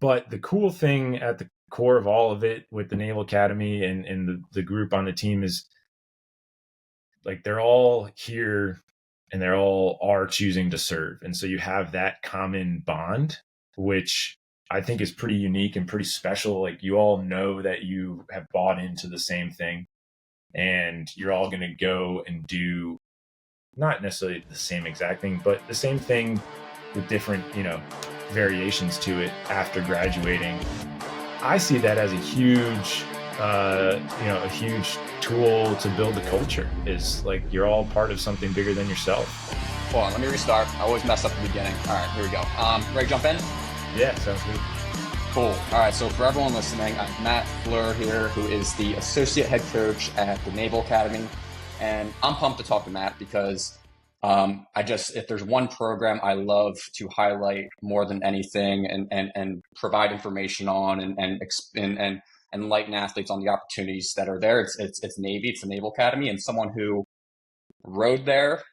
But the cool thing at the core of all of it with the Naval Academy and the group on the team is like they're all here and they're all are choosing to serve. And so you have that common bond, which I think is pretty unique and pretty special. Like you all know that you have bought into the same thing and you're all going to go and do not necessarily the same exact thing, but the same thing with different, variations to it after graduating. I see that as a huge, a huge tool to build the culture. Is like you're all part of something bigger than yourself. Hold on, let me restart. I always mess up the beginning. All right, here we go. Ready to jump in? Yeah, sounds good. Cool. All right, so for everyone listening, I'm Matt Fluhr here, who is the associate head coach at the Naval Academy. And I'm pumped to talk to Matt because if there's one program I love to highlight more than anything and provide information on and enlighten athletes on the opportunities that are there, it's Navy, it's the Naval Academy, and someone who rode there,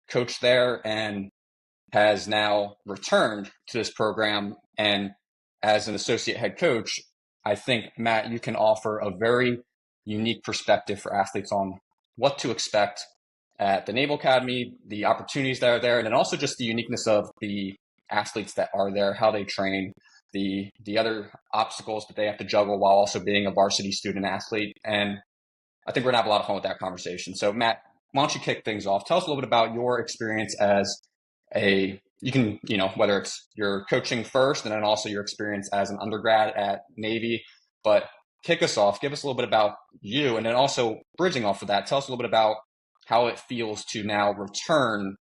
coached there, and has now returned to this program. And as an associate head coach, I think, Matt, you can offer a very unique perspective for athletes on what to expect at the Naval Academy, the opportunities that are there, and then also just the uniqueness of the athletes that are there, how they train, the other obstacles that they have to juggle while also being a varsity student athlete. And I think we're gonna have a lot of fun with that conversation. So Matt, why don't you kick things off? Tell us a little bit about your experience as whether it's your coaching first and then also your experience as an undergrad at Navy, but kick us off, give us a little bit about you, and then also bridging off of that, tell us a little bit about how it feels to now return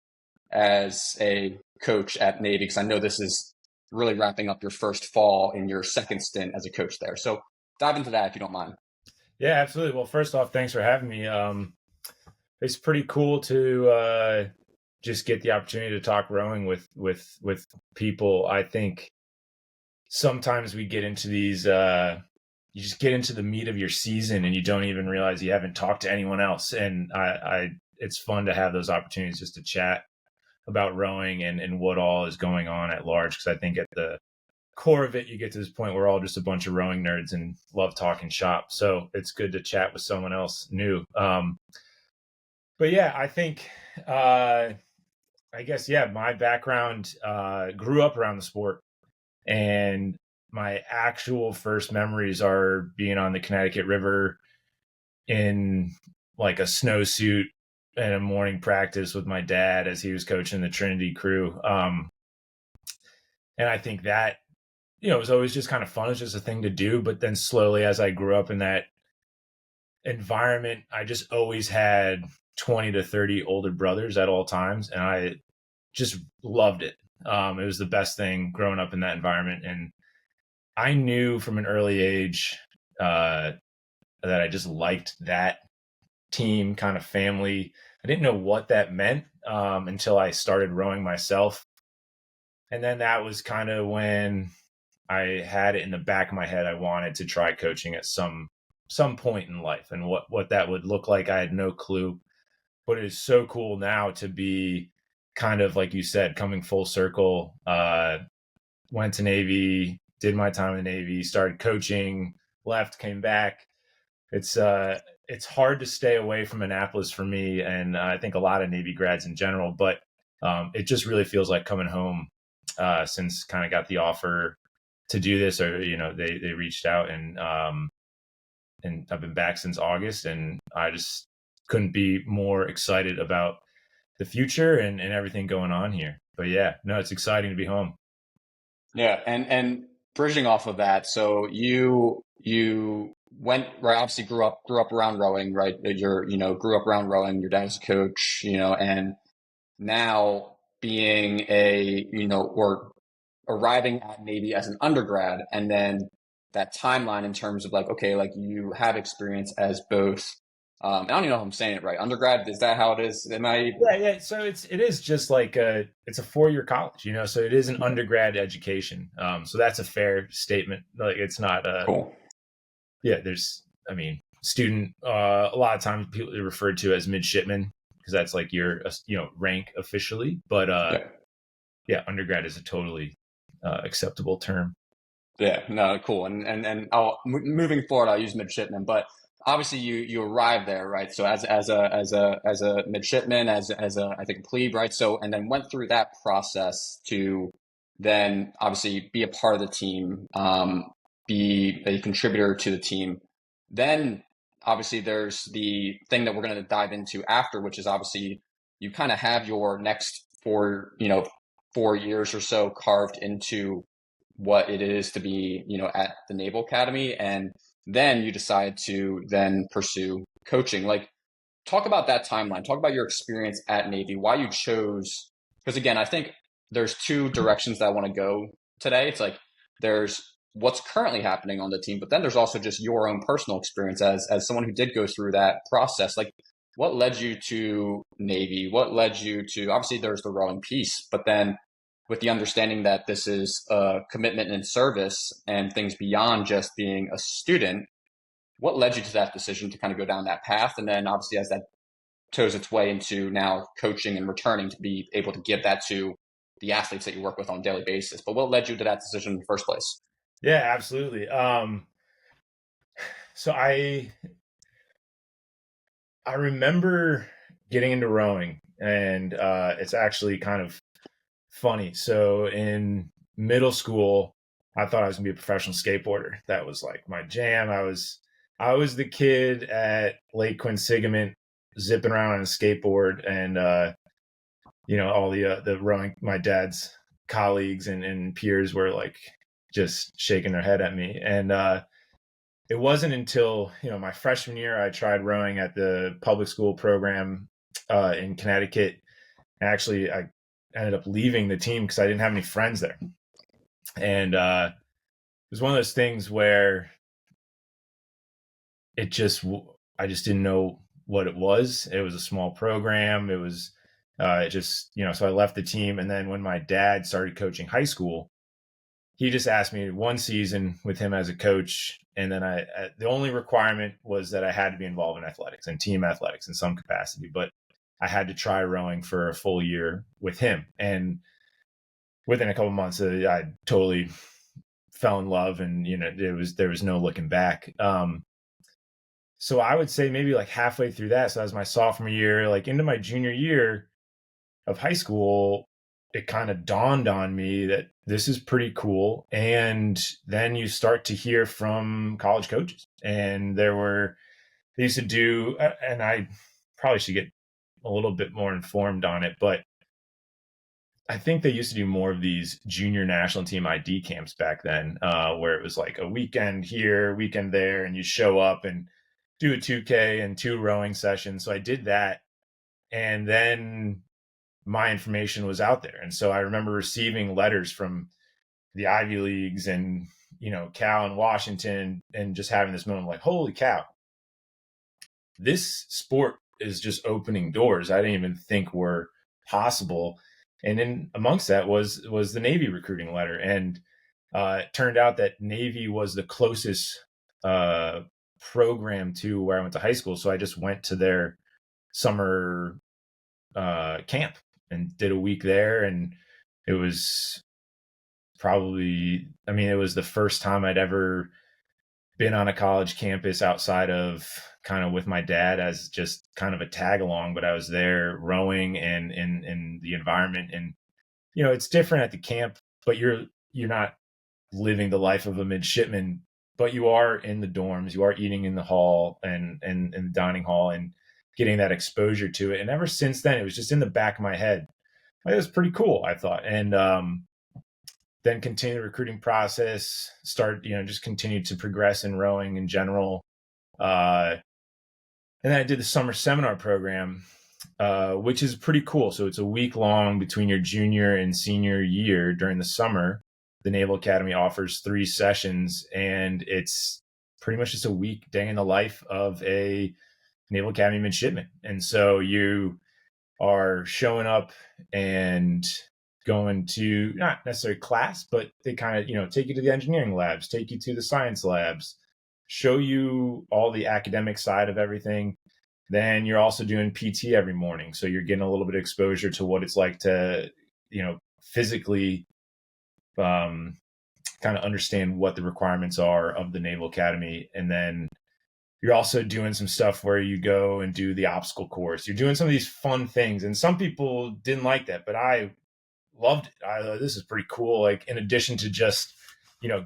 as a coach at Navy, because I know this is really wrapping up your first fall in your second stint as a coach there. So dive into that if you don't mind. Yeah, absolutely. Well, first off, thanks for having me. It's pretty cool to just get the opportunity to talk rowing with people. I think sometimes we get into these you just get into the meat of your season and you don't even realize you haven't talked to anyone else. And it's fun to have those opportunities just to chat about rowing and what all is going on at large. Because I think at the core of it, you get to this point where we're all just a bunch of rowing nerds and love talking shop. So it's good to chat with someone else new. But yeah, I think, my background, grew up around the sport, and my actual first memories are being on the Connecticut River in like a snowsuit and a morning practice with my dad as he was coaching the Trinity crew. And I think that, it was always just kind of fun. It was just a thing to do. But then slowly, as I grew up in that environment, I just always had 20 to 30 older brothers at all times. And I just loved it. It was the best thing growing up in that environment. And I knew from an early age that I just liked that team kind of family. I didn't know what that meant until I started rowing myself. And then that was kind of when I had it in the back of my head. I wanted to try coaching at some point in life, and what that would look like, I had no clue. But it is so cool now to be kind of, like you said, coming full circle. Went to Navy, did my time in the Navy, started coaching, left, came back. It's hard to stay away from Annapolis for me, and I think a lot of Navy grads in general, but it just really feels like coming home since kind of got the offer to do this, or, they reached out, and I've been back since August, and I just couldn't be more excited about the future and everything going on here. But yeah, no, it's exciting to be home. Yeah, and bridging off of that, so you went, right, obviously grew up around rowing, right? Grew up around rowing, your dad's a coach, and now being or arriving at Navy as an undergrad, and then that timeline in terms of like, okay, like you have experience as both, I don't even know if I'm saying it right. Undergrad, is that how it is? Am I? Yeah. So it is just like it's a 4-year college, so it is an undergrad education. So that's a fair statement. Like it's not Cool. Yeah, student, a lot of times people are referred to as midshipmen because that's like your, rank officially. But yeah, undergrad is a totally acceptable term. Yeah, no, cool. And moving forward, I'll use midshipman, but obviously you arrived there, right? So as a midshipman, as a I think plebe, right? So and then went through that process to then obviously be a part of the team, be a contributor to the team. Then obviously there's the thing that we're going to dive into after, which is obviously you kind of have your next 4 years or so carved into what it is to be, at the Naval Academy. And then you decide to then pursue coaching. Like, talk about that timeline. Talk about your experience at Navy, why you chose, because again, I think there's two directions that I want to go today. It's like there's what's currently happening on the team, but then there's also just your own personal experience as someone who did go through that process. Like, what led you to Navy? What led you to, obviously there's the rowing piece, but then with the understanding that this is a commitment and service and things beyond just being a student, what led you to that decision to kind of go down that path? And then obviously as that toes its way into now coaching and returning to be able to give that to the athletes that you work with on a daily basis. But what led you to that decision in the first place? Yeah, absolutely. So I remember getting into rowing, and it's actually kind of funny. So in middle school, I thought I was gonna be a professional skateboarder. That was like my jam. I was the kid at Lake Quinsigamond zipping around on a skateboard, and all the rowing. My dad's colleagues and peers were like just shaking their head at me, and it wasn't until my freshman year I tried rowing at the public school program in Connecticut. Actually, I ended up leaving the team because I didn't have any friends there, and it was one of those things where I just didn't know what it was. It was a small program. It was it just so I left the team, and then when my dad started coaching high school, he just asked me one season with him as a coach, and then the only requirement was that I had to be involved in athletics and team athletics in some capacity, but I had to try rowing for a full year with him. And within a couple months, I totally fell in love, and there was no looking back. So I would say maybe like halfway through that, so that was my sophomore year, like into my junior year of high school, it kind of dawned on me that this is pretty cool. And then you start to hear from college coaches, and they used to do, and I probably should get a little bit more informed on it, but I think they used to do more of these junior national team ID camps back then, where it was like a weekend here, weekend there, and you show up and do a 2K and 2 rowing sessions. So I did that. And then my information was out there. And so I remember receiving letters from the Ivy Leagues and, Cal and Washington, and just having this moment like, holy cow, this sport is just opening doors I didn't even think were possible. And then amongst that was the Navy recruiting letter. And it turned out that Navy was the closest program to where I went to high school. So I just went to their summer camp and did a week there. And it was it was the first time I'd ever been on a college campus outside of kind of with my dad as just kind of a tag along, but I was there rowing and in the environment. And, it's different at the camp, but you're not living the life of a midshipman, but you are in the dorms, you are eating in the hall and the dining hall and getting that exposure to it. And ever since then, it was just in the back of my head. It was pretty cool, I thought. And then continue the recruiting process, just continue to progress in rowing in general. And then I did the summer seminar program, which is pretty cool. So it's a week long between your junior and senior year during the summer. The Naval Academy offers 3 sessions, and it's pretty much just a week day in the life of a Naval Academy midshipman. And so you are showing up and going to not necessarily class, but they kind of, take you to the engineering labs, take you to the science labs, show you all the academic side of everything. Then you're also doing PT every morning. So you're getting a little bit of exposure to what it's like to, physically kind of understand what the requirements are of the Naval Academy. And then you're also doing some stuff where you go and do the obstacle course. You're doing some of these fun things. And some people didn't like that, but I loved it. I thought, this is pretty cool. Like, in addition to just,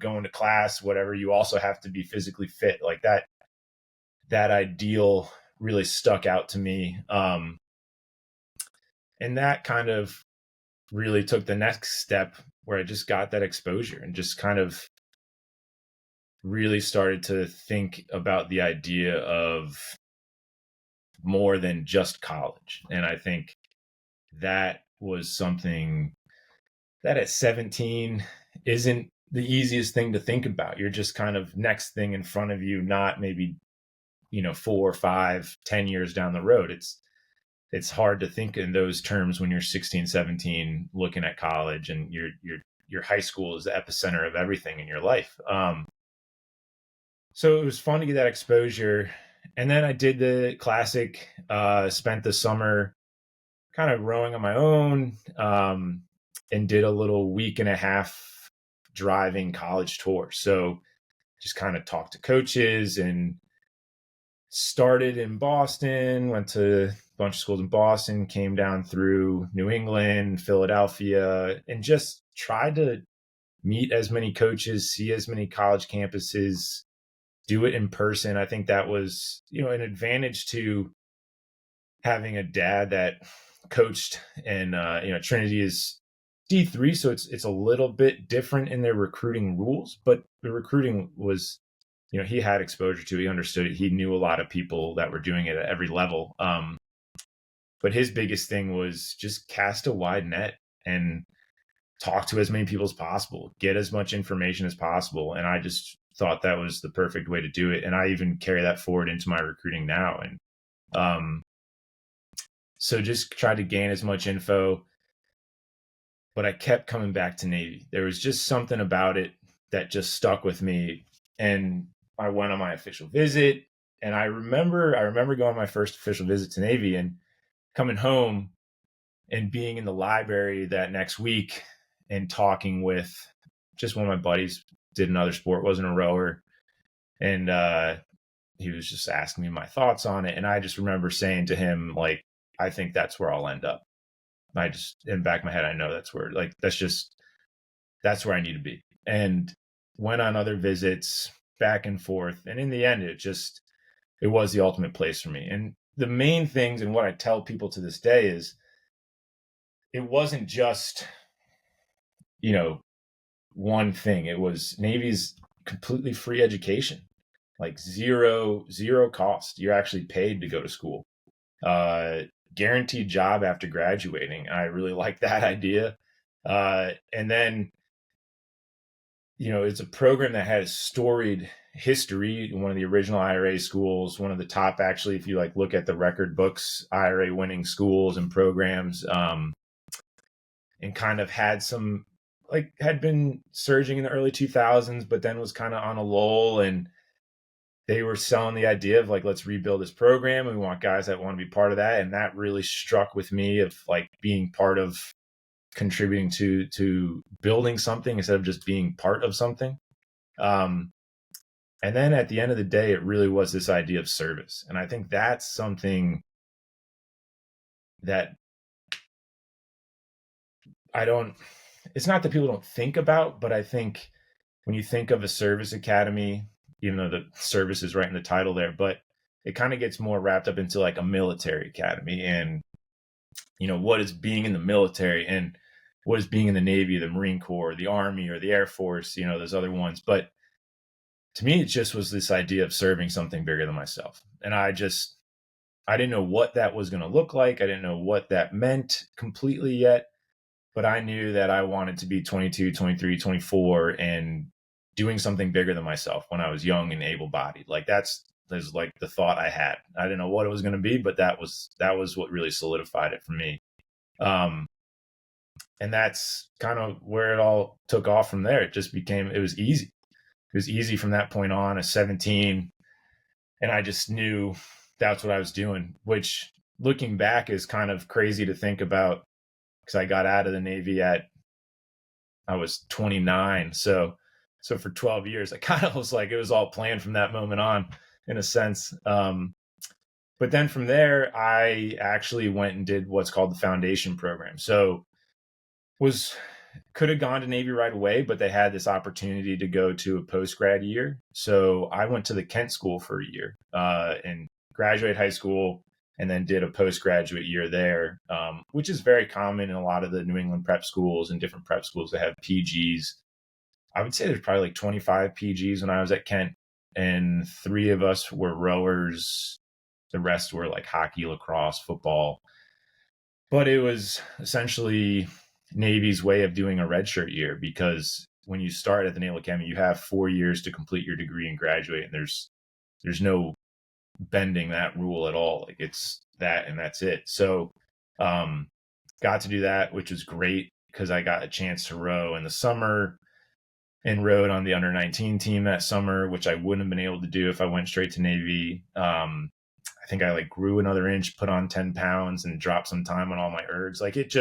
going to class, whatever, you also have to be physically fit. Like that ideal really stuck out to me. And that kind of really took the next step where I just got that exposure and just kind of really started to think about the idea of more than just college. And I think that was something that at 17 isn't the easiest thing to think about. You're just kind of next thing in front of you, not maybe, 4, 5, 10 years down the road. It's hard to think in those terms when you're 16, 17, looking at college, and your high school is the epicenter of everything in your life. So it was fun to get that exposure. And then I did the classic, spent the summer kind of rowing on my own, and did a little week and a half driving college tour. So just kind of talked to coaches and started in Boston, went to a bunch of schools in Boston, came down through New England, Philadelphia, and just tried to meet as many coaches, see as many college campuses, do it in person. I think that was, an advantage to having a dad that coached, and Trinity is D3, so it's a little bit different in their recruiting rules, but the recruiting was, he had exposure to, he understood it. He knew a lot of people that were doing it at every level. But his biggest thing was just cast a wide net and talk to as many people as possible, get as much information as possible. And I just thought that was the perfect way to do it. And I even carry that forward into my recruiting now. And so just try to gain as much info, but I kept coming back to Navy. There was just something about it that just stuck with me. And I went on my official visit, and I remember going on my first official visit to Navy and coming home and being in the library that next week and talking with just one of my buddies, did another sport, wasn't a rower. And he was just asking me my thoughts on it. And I just remember saying to him, like, I think that's where I'll end up. I just, in the back of my head, I know that's where, like, that's where I need to be. And went on other visits back and forth. And in the end, it was the ultimate place for me. And the main things, and what I tell people to this day, is it wasn't just, one thing. It was Navy's completely free education, like zero cost. You're actually paid to go to school. Guaranteed job after graduating. I really like that idea. And then, it's a program that has storied history. One of the original IRA schools, one of the top, actually, if you look at the record books, IRA winning schools and programs, and kind of had some, had been surging in the early 2000s, but then was kind of on a lull, and they were selling the idea of let's rebuild this program, and we want guys that want to be part of that. And that really struck with me, of being part of contributing to building something instead of just being part of something. And then at the end of the day, it really was this idea of service. And I think that's something that it's not that people don't think about, but I think when you think of a service academy, even though the service is right in the title there, but it kind of gets more wrapped up into a military academy, and, what is being in the military, and what is being in the Navy, the Marine Corps, the Army, or the Air Force, those other ones. But to me, it just was this idea of serving something bigger than myself. And I didn't know what that was going to look like. I didn't know what that meant completely yet, but I knew that I wanted to be 22, 23, 24 and doing something bigger than myself when I was young and able-bodied. That's the thought I had. I didn't know what it was going to be, but that was what really solidified it for me. And that's kind of where it all took off from there. It was easy. It was easy from that point on, at 17. And I just knew that's what I was doing, which, looking back, is kind of crazy to think about, because I got out of the Navy I was 29. So So for 12 years, I kind of was like, it was all planned from that moment on, in a sense. But then from there, I actually went and did what's called the foundation program. So was could have gone to Navy right away, but they had this opportunity to go to a post-grad year. So I went to the Kent School for a year and graduated high school, and then did a postgraduate year there, which is very common in a lot of the New England prep schools and different prep schools that have PGs. I would say there's probably like 25 PGs when I was at Kent, and 3 of us were rowers. The rest were like hockey, lacrosse, football. But it was essentially Navy's way of doing a redshirt year, because when you start at the Naval Academy, you have 4 years to complete your degree and graduate, and there's no bending that rule at all. Like, it's that and that's it. So got to do that, which was great because I got a chance to row in the summer, and rowed on the under 19 team that summer, which I wouldn't have been able to do if I went straight to Navy. I think I like grew another inch, put on 10 pounds, and dropped some time on all my ergs. Like, it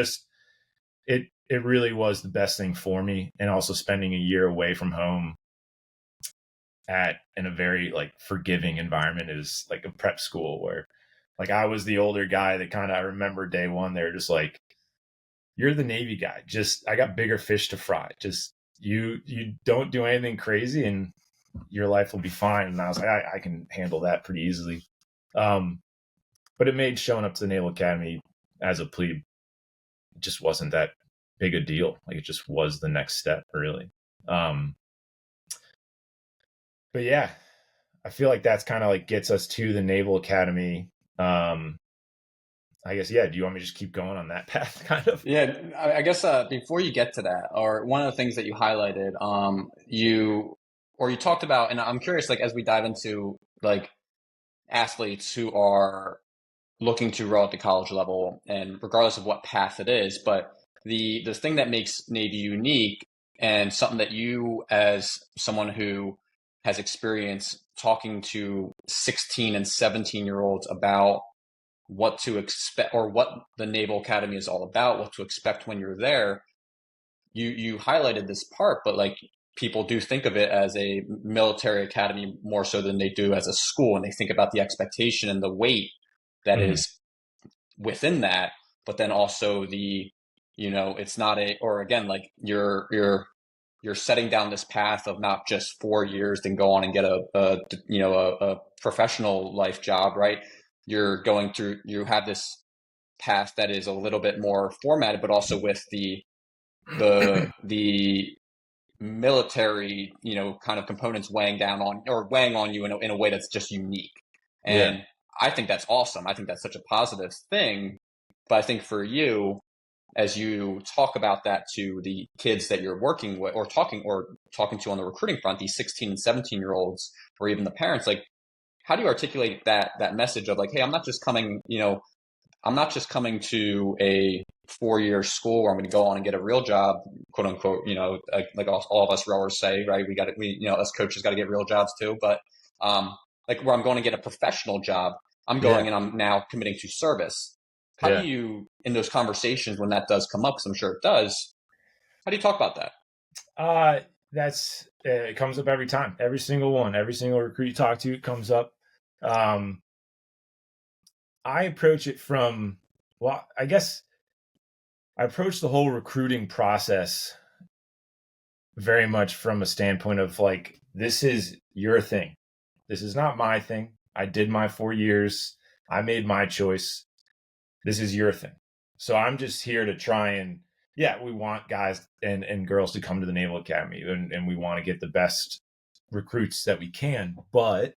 really was the best thing for me. And also spending a year away from home in a very like forgiving environment, is like a prep school where like I was the older guy that kind of, I remember day one, they were just like, you're the Navy guy. Just, I got bigger fish to fry. Just, you don't do anything crazy and your life will be fine. And I was like, I can handle that pretty easily. But it made showing up to the Naval Academy as a plebe just wasn't that big a deal. Like, it just was the next step, really. But yeah, I feel like that's kind of like gets us to the Naval Academy. I guess, yeah. Do you want me to just keep going on that path, kind of? Yeah, I guess before you get to that, or one of the things that you highlighted, you talked about, and I'm curious, like as we dive into like athletes who are looking to row at the college level, and regardless of what path it is, but the thing that makes Navy unique, and something that you, as someone who has experience talking to 16 and 17-year-olds about what to expect, or what the Naval Academy is all about, what to expect when you're there. You highlighted this part, but like people do think of it as a military academy more so than they do as a school, and they think about the expectation and the weight that is within that. But then also it's not or again, like you're setting down this path of not just 4 years, then go on and get a professional life job, right? You're going through, you have this path that is a little bit more formatted, but also with the military, kind of components weighing on you in a way that's just unique. And yeah. I think that's awesome. I think that's such a positive thing. But I think for you, as you talk about that to the kids that you're working with, or talking to on the recruiting front, these 16 and 17-year-olds, or even the parents, like, how do you articulate that message of like, hey, I'm not just coming to a 4-year school where I'm going to go on and get a real job, quote unquote, like all of us rowers say, right? Us coaches got to get real jobs too. But like where I'm going to get a professional job, I'm going and I'm now committing to service. How do you, in those conversations, when that does come up, because I'm sure it does, how do you talk about that? It comes up every time. Every single one, every single recruit you talk to, it comes up. I approach it I guess I approach the whole recruiting process very much from a standpoint of like, this is your thing. This is not my thing. I did my 4 years. I made my choice. This is your thing. So I'm just here to try and, we want guys and girls to come to the Naval Academy, and we want to get the best recruits that we can, but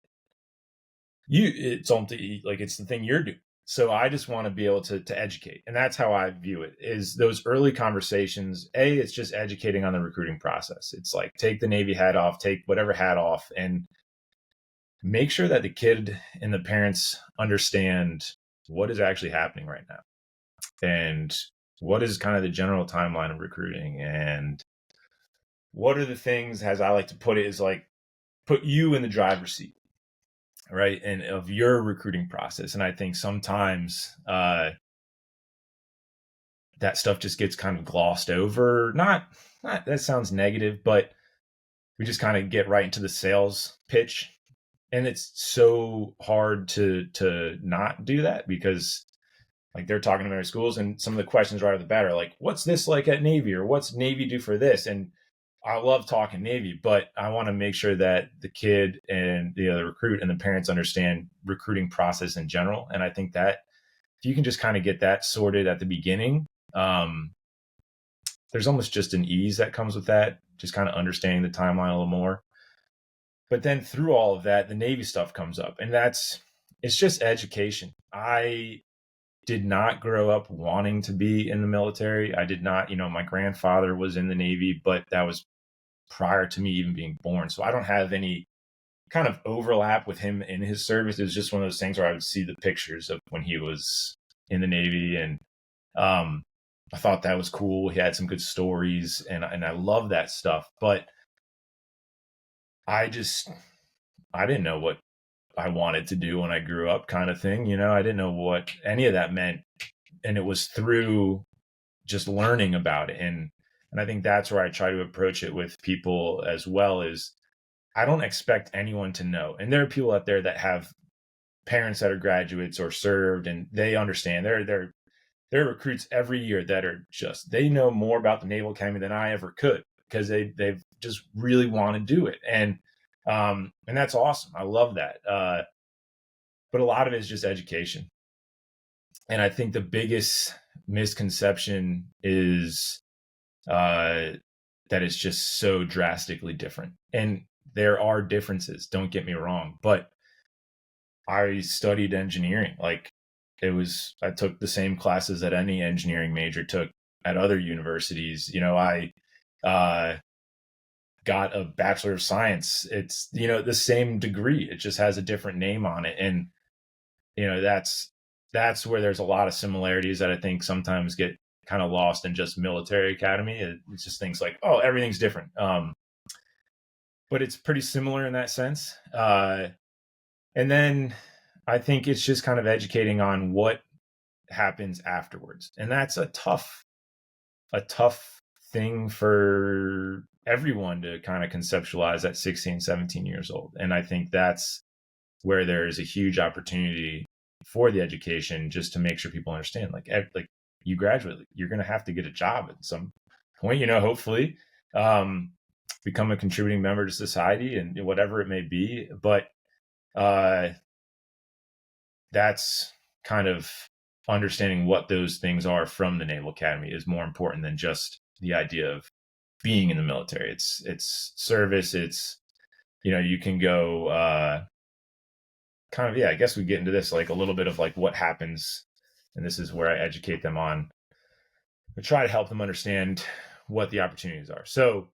it's the thing you're doing. So I just want to be able to educate. And that's how I view it, is those early conversations. It's just educating on the recruiting process. It's like, take the Navy hat off, take whatever hat off, and make sure that the kid and the parents understand what is actually happening right now, and what is kind of the general timeline of recruiting, and what are the things, as I like to put it, is like, put you in the driver's seat, right? And of your recruiting process. And I think sometimes that stuff just gets kind of glossed over. Not that sounds negative, but we just kind of get right into the sales pitch. And it's so hard to not do that, because like they're talking about schools, and some of the questions right off the bat are like, what's this like at Navy, or what's Navy do for this? And I love talking Navy, but I want to make sure that the kid and the recruit and the parents understand recruiting process in general. And I think that if you can just kind of get that sorted at the beginning, there's almost just an ease that comes with that, just kind of understanding the timeline a little more. But then through all of that, the Navy stuff comes up, and it's just education. I did not grow up wanting to be in the military. I did not, my grandfather was in the Navy, but that was prior to me even being born. So I don't have any kind of overlap with him in his service. It was just one of those things where I would see the pictures of when he was in the Navy, and I thought that was cool. He had some good stories, and I love that stuff. But I didn't know what I wanted to do when I grew up, kind of thing. I didn't know what any of that meant. And it was through just learning about it. And I think that's where I try to approach it with people as well, is I don't expect anyone to know. And there are people out there that have parents that are graduates or served, and they understand. There are recruits every year that are they know more about the Naval Academy than I ever could, because they've just really want to do it. And that's awesome. I love that. But a lot of it is just education. And I think the biggest misconception is that it's just so drastically different. And there are differences, don't get me wrong, but I studied engineering. Like I took the same classes that any engineering major took at other universities. I got a Bachelor of Science. It's, the same degree. It just has a different name on it. And, that's where there's a lot of similarities that I think sometimes get kind of lost in just military academy. It's just things like, oh, everything's different. But it's pretty similar in that sense. And then I think it's just kind of educating on what happens afterwards. And that's a tough thing for everyone to kind of conceptualize at 16, 17 years old. And I think that's where there is a huge opportunity for the education, just to make sure people understand, like you graduate, you're going to have to get a job at some point, hopefully, become a contributing member to society and whatever it may be. But that's kind of understanding what those things are from the Naval Academy is more important than just the idea of being in the military. It's service. It's, you can go I guess we get into this, like a little bit of like what happens. And this is where I educate them on, I try to help them understand what the opportunities are. So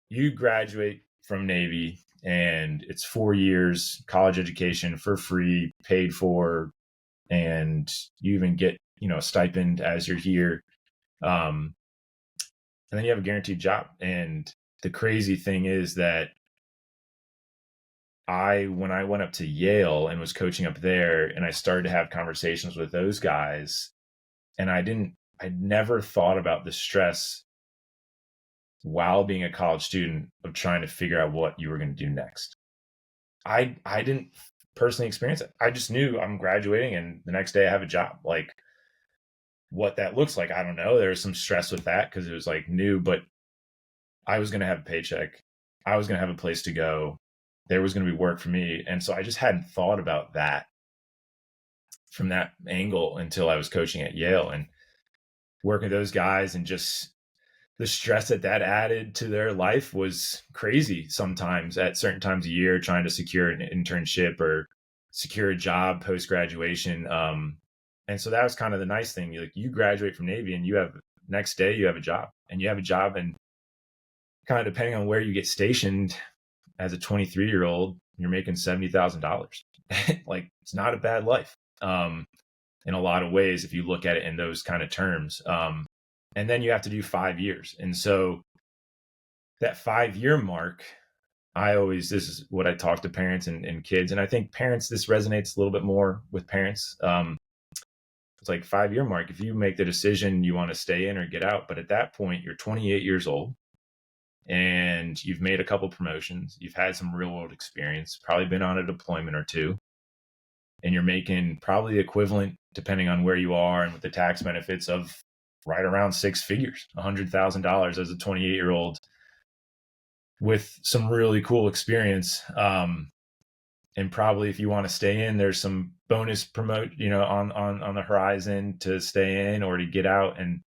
you graduate from Navy, and it's 4 years college education for free, paid for, and you even get, a stipend as you're here. And then you have a guaranteed job. And the crazy thing is that when I went up to Yale and was coaching up there, and I started to have conversations with those guys, and I'd never thought about the stress while being a college student of trying to figure out what you were going to do next. I didn't personally experience it. I just knew I'm graduating and the next day I have a job. Like, what that looks like, I don't know. There was some stress with that because it was like new, but I was going to have a paycheck. I was going to have a place to go. There was going to be work for me. And so I just hadn't thought about that from that angle until I was coaching at Yale and working with those guys, and just the stress that added to their life was crazy sometimes at certain times a year, trying to secure an internship or secure a job post-graduation. And so that was kind of the nice thing. You graduate from Navy and next day you have a job, and and kind of depending on where you get stationed as a 23-year-old, you're making $70,000. Like, it's not a bad life. In a lot of ways, if you look at it in those kind of terms. And then you have to do 5 years. And so that 5-year mark, this is what I talk to parents and kids. And I think parents, this resonates a little bit more with parents. It's like 5-year mark. If you make the decision you want to stay in or get out, but at that point you're 28 years old, and you've made a couple promotions, you've had some real world experience, probably been on a deployment or two, and you're making probably equivalent, depending on where you are and with the tax benefits, of right around six figures, $100,000 as a 28-year-old with some really cool experience. And probably if you want to stay in, there's some bonus promote, on the horizon to stay in or to get out. And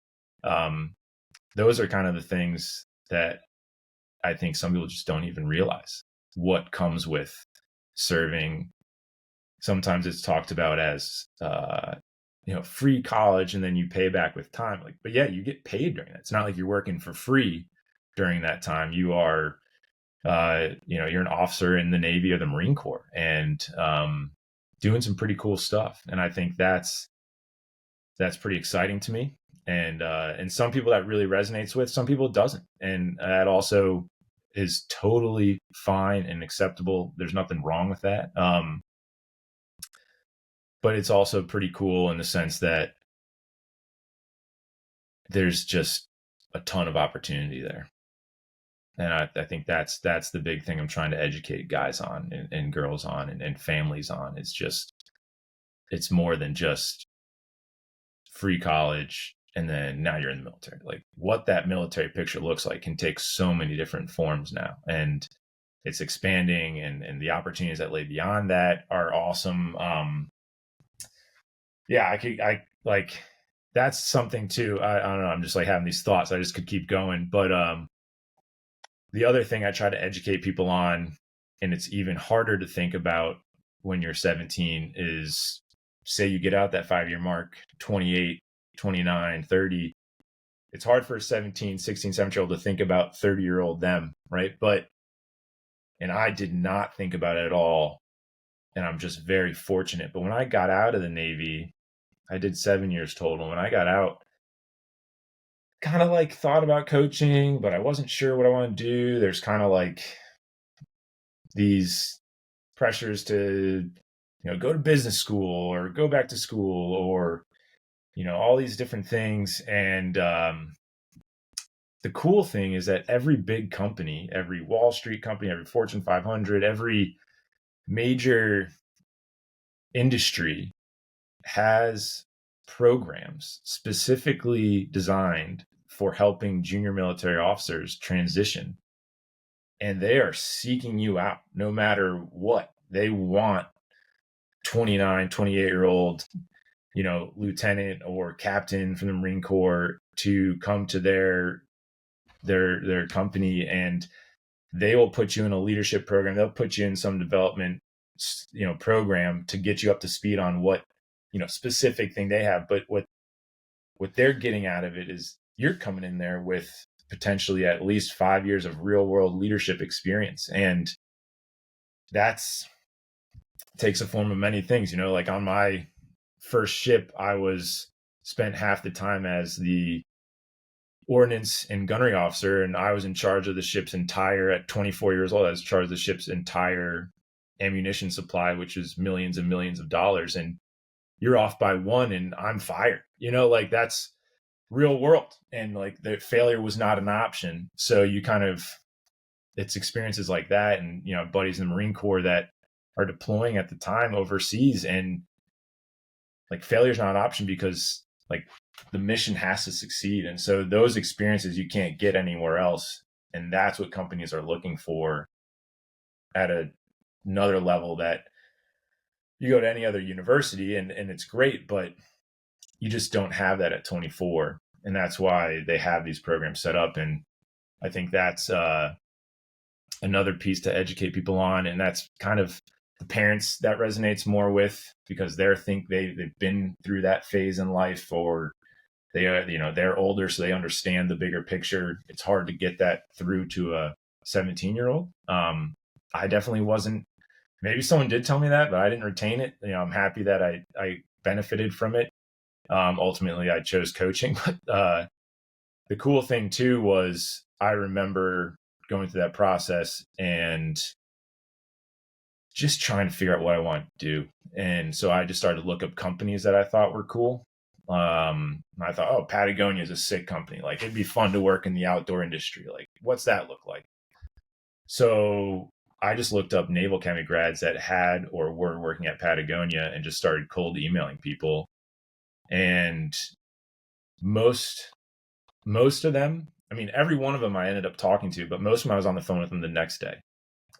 those are kind of the things that I think some people just don't even realize what comes with serving. Sometimes it's talked about as, free college, and then you pay back with time. But yeah, you get paid during that. It's not like you're working for free during that time. You are, you're an officer in the Navy or the Marine Corps, and doing some pretty cool stuff. And I think that's pretty exciting to me. And some people that really resonates with, some people it doesn't. And that also is totally fine and acceptable. There's nothing wrong with that. But it's also pretty cool in the sense that there's just a ton of opportunity there. And I think that's the big thing I'm trying to educate guys on and girls on and families on. It's more than just free college and then now you're in the military. Like, what that military picture looks like can take so many different forms now. And it's expanding, and the opportunities that lay beyond that are awesome. That's something too. I don't know. I'm just like having these thoughts. I just could keep going. But the other thing I try to educate people on, and it's even harder to think about when you're 17, is say you get out that 5-year mark, 28, 29, 30. It's hard for a 17, 16, 17-year-old to think about 30-year-old them, right? And I did not think about it at all. And I'm just very fortunate. But when I got out of the Navy, I did 7 years total. When I got out, kind of like thought about coaching, but I wasn't sure what I want to do. There's kind of like these pressures to, go to business school or go back to school or, all these different things. And the cool thing is that every big company, every Wall Street company, every Fortune 500, every major industry has programs specifically designed for helping junior military officers transition. And they are seeking you out no matter what. They want 29, 28-year-old, lieutenant or captain from the Marine Corps to come to their company, and they will put you in a leadership program. They'll put you in some development, program to get you up to speed on what, specific thing they have. But what they're getting out of it is you're coming in there with potentially at least 5 years of real world leadership experience. And that's takes a form of many things, like on my first ship, I spent half the time as the ordnance and gunnery officer, and I was in charge of the ship's at 24 years old, I was in charge of the ship's entire ammunition supply, which is millions and millions of dollars. And you're off by one and I'm fired, that's real world. And like the failure was not an option. So it's experiences like that. And, buddies in the Marine Corps that are deploying at the time overseas, and like failure is not an option because like the mission has to succeed. And so those experiences you can't get anywhere else. And that's what companies are looking for at another level, that you go to any other university and it's great, but you just don't have that at 24. And that's why they have these programs set up. And I think that's another piece to educate people on. And that's kind of the parents that resonates more with, because they've been through that phase in life, or they are, they're older, so they understand the bigger picture. It's hard to get that through to a 17-year-old. I definitely wasn't. Maybe someone did tell me that, but I didn't retain it. I'm happy that I benefited from it. Ultimately, I chose coaching. But the cool thing too was I remember going through that process and just trying to figure out what I wanted to do. And so I just started to look up companies that I thought were cool. I thought, oh, Patagonia is a sick company. Like, it'd be fun to work in the outdoor industry. Like, what's that look like? So I just looked up Naval Academy grads that had or were working at Patagonia and just started cold emailing people. And most of them, I mean, every one of them I ended up talking to, but most of them I was on the phone with them the next day.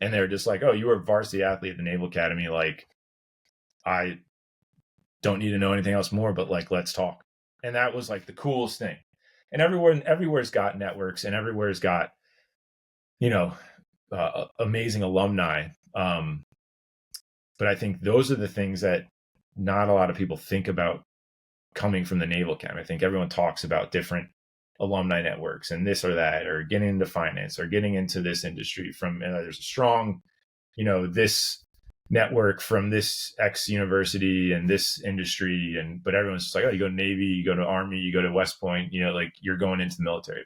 And they were just like, oh, you were a varsity athlete at the Naval Academy. Like, I don't need to know anything else more, but like, let's talk. And that was like the coolest thing. And everywhere's got networks, and everywhere's got, amazing alumni. But I think those are the things that not a lot of people think about coming from the Naval Academy. I think everyone talks about different alumni networks and this or that, or getting into finance or getting into this industry from, there's a strong, this network from this X university and this industry. But everyone's just like, oh, you go to Navy, you go to Army, you go to West Point, like you're going into the military.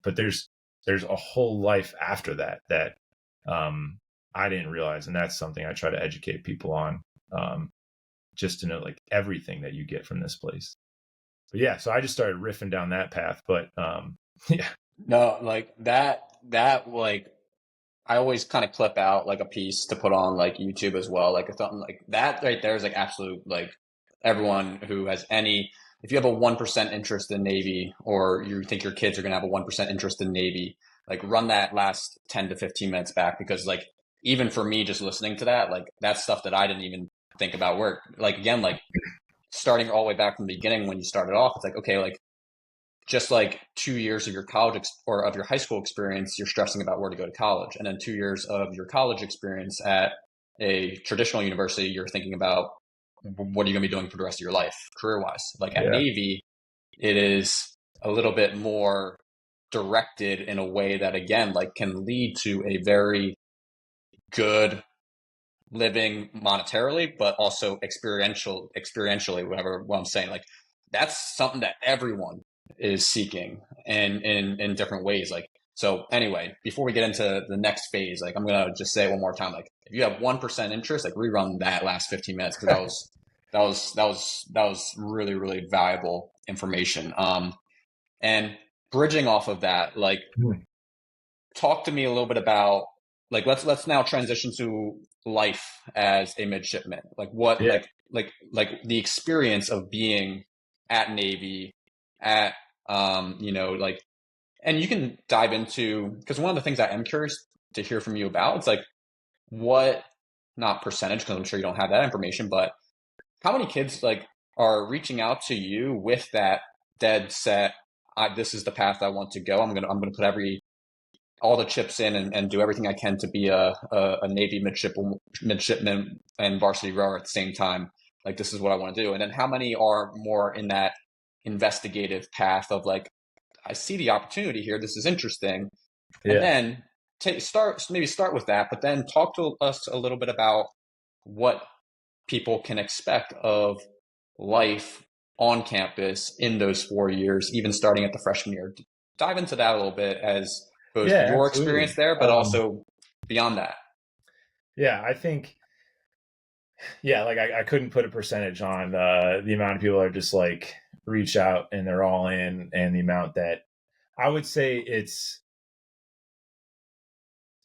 But there's a whole life after that I didn't realize. And that's something I try to educate people on, just to know like everything that you get from this place. But yeah, so I just started riffing down that path. But yeah. No, like that like I always kind of clip out like a piece to put on like YouTube as well. Like something like that right there is like absolute, like everyone who has any, if you have a 1% interest in Navy, or you think your kids are going to have a 1% interest in Navy, like run that last 10 to 15 minutes back, because like, even for me, just listening to that, like that's stuff that I didn't even think about work. Like, again, like starting all the way back from the beginning when you started off, it's like, okay, like just like 2 years of your college or of your high school experience, you're stressing about where to go to college. And then 2 years of your college experience at a traditional university, you're thinking about what are you going to be doing for the rest of your life, career wise. Like at Navy, it is a little bit more directed in a way that, again, like can lead to a very good living monetarily, but also experientially, whatever what I'm saying. Like that's something that everyone is seeking in different ways. Like, so anyway, before we get into the next phase, like I'm gonna just say it one more time. Like if you have 1% interest, like rerun that last 15 minutes, because that was really, really valuable information. And bridging off of that, like talk to me a little bit about, like let's now transition to life as a midshipman. Like what like the experience of being at Navy, at like, and you can dive into, because one of the things I am curious to hear from you about, it's like what, not percentage, because I'm sure you don't have that information, but how many kids like are reaching out to you with that dead set, this is the path I want to go. I'm gonna put all the chips in and do everything I can to be a Navy midshipman and varsity rower at the same time. Like, this is what I want to do. And then how many are more in that investigative path of like, I see the opportunity here, this is interesting. And then start with that, but then talk to us a little bit about what people can expect of life on campus in those 4 years, even starting at the freshman year. Dive into that a little bit, as both your absolutely. experience there, but also beyond that. Yeah, I think, like I couldn't put a percentage on the amount of people that are just like reach out and they're all in, and the amount that I would say it's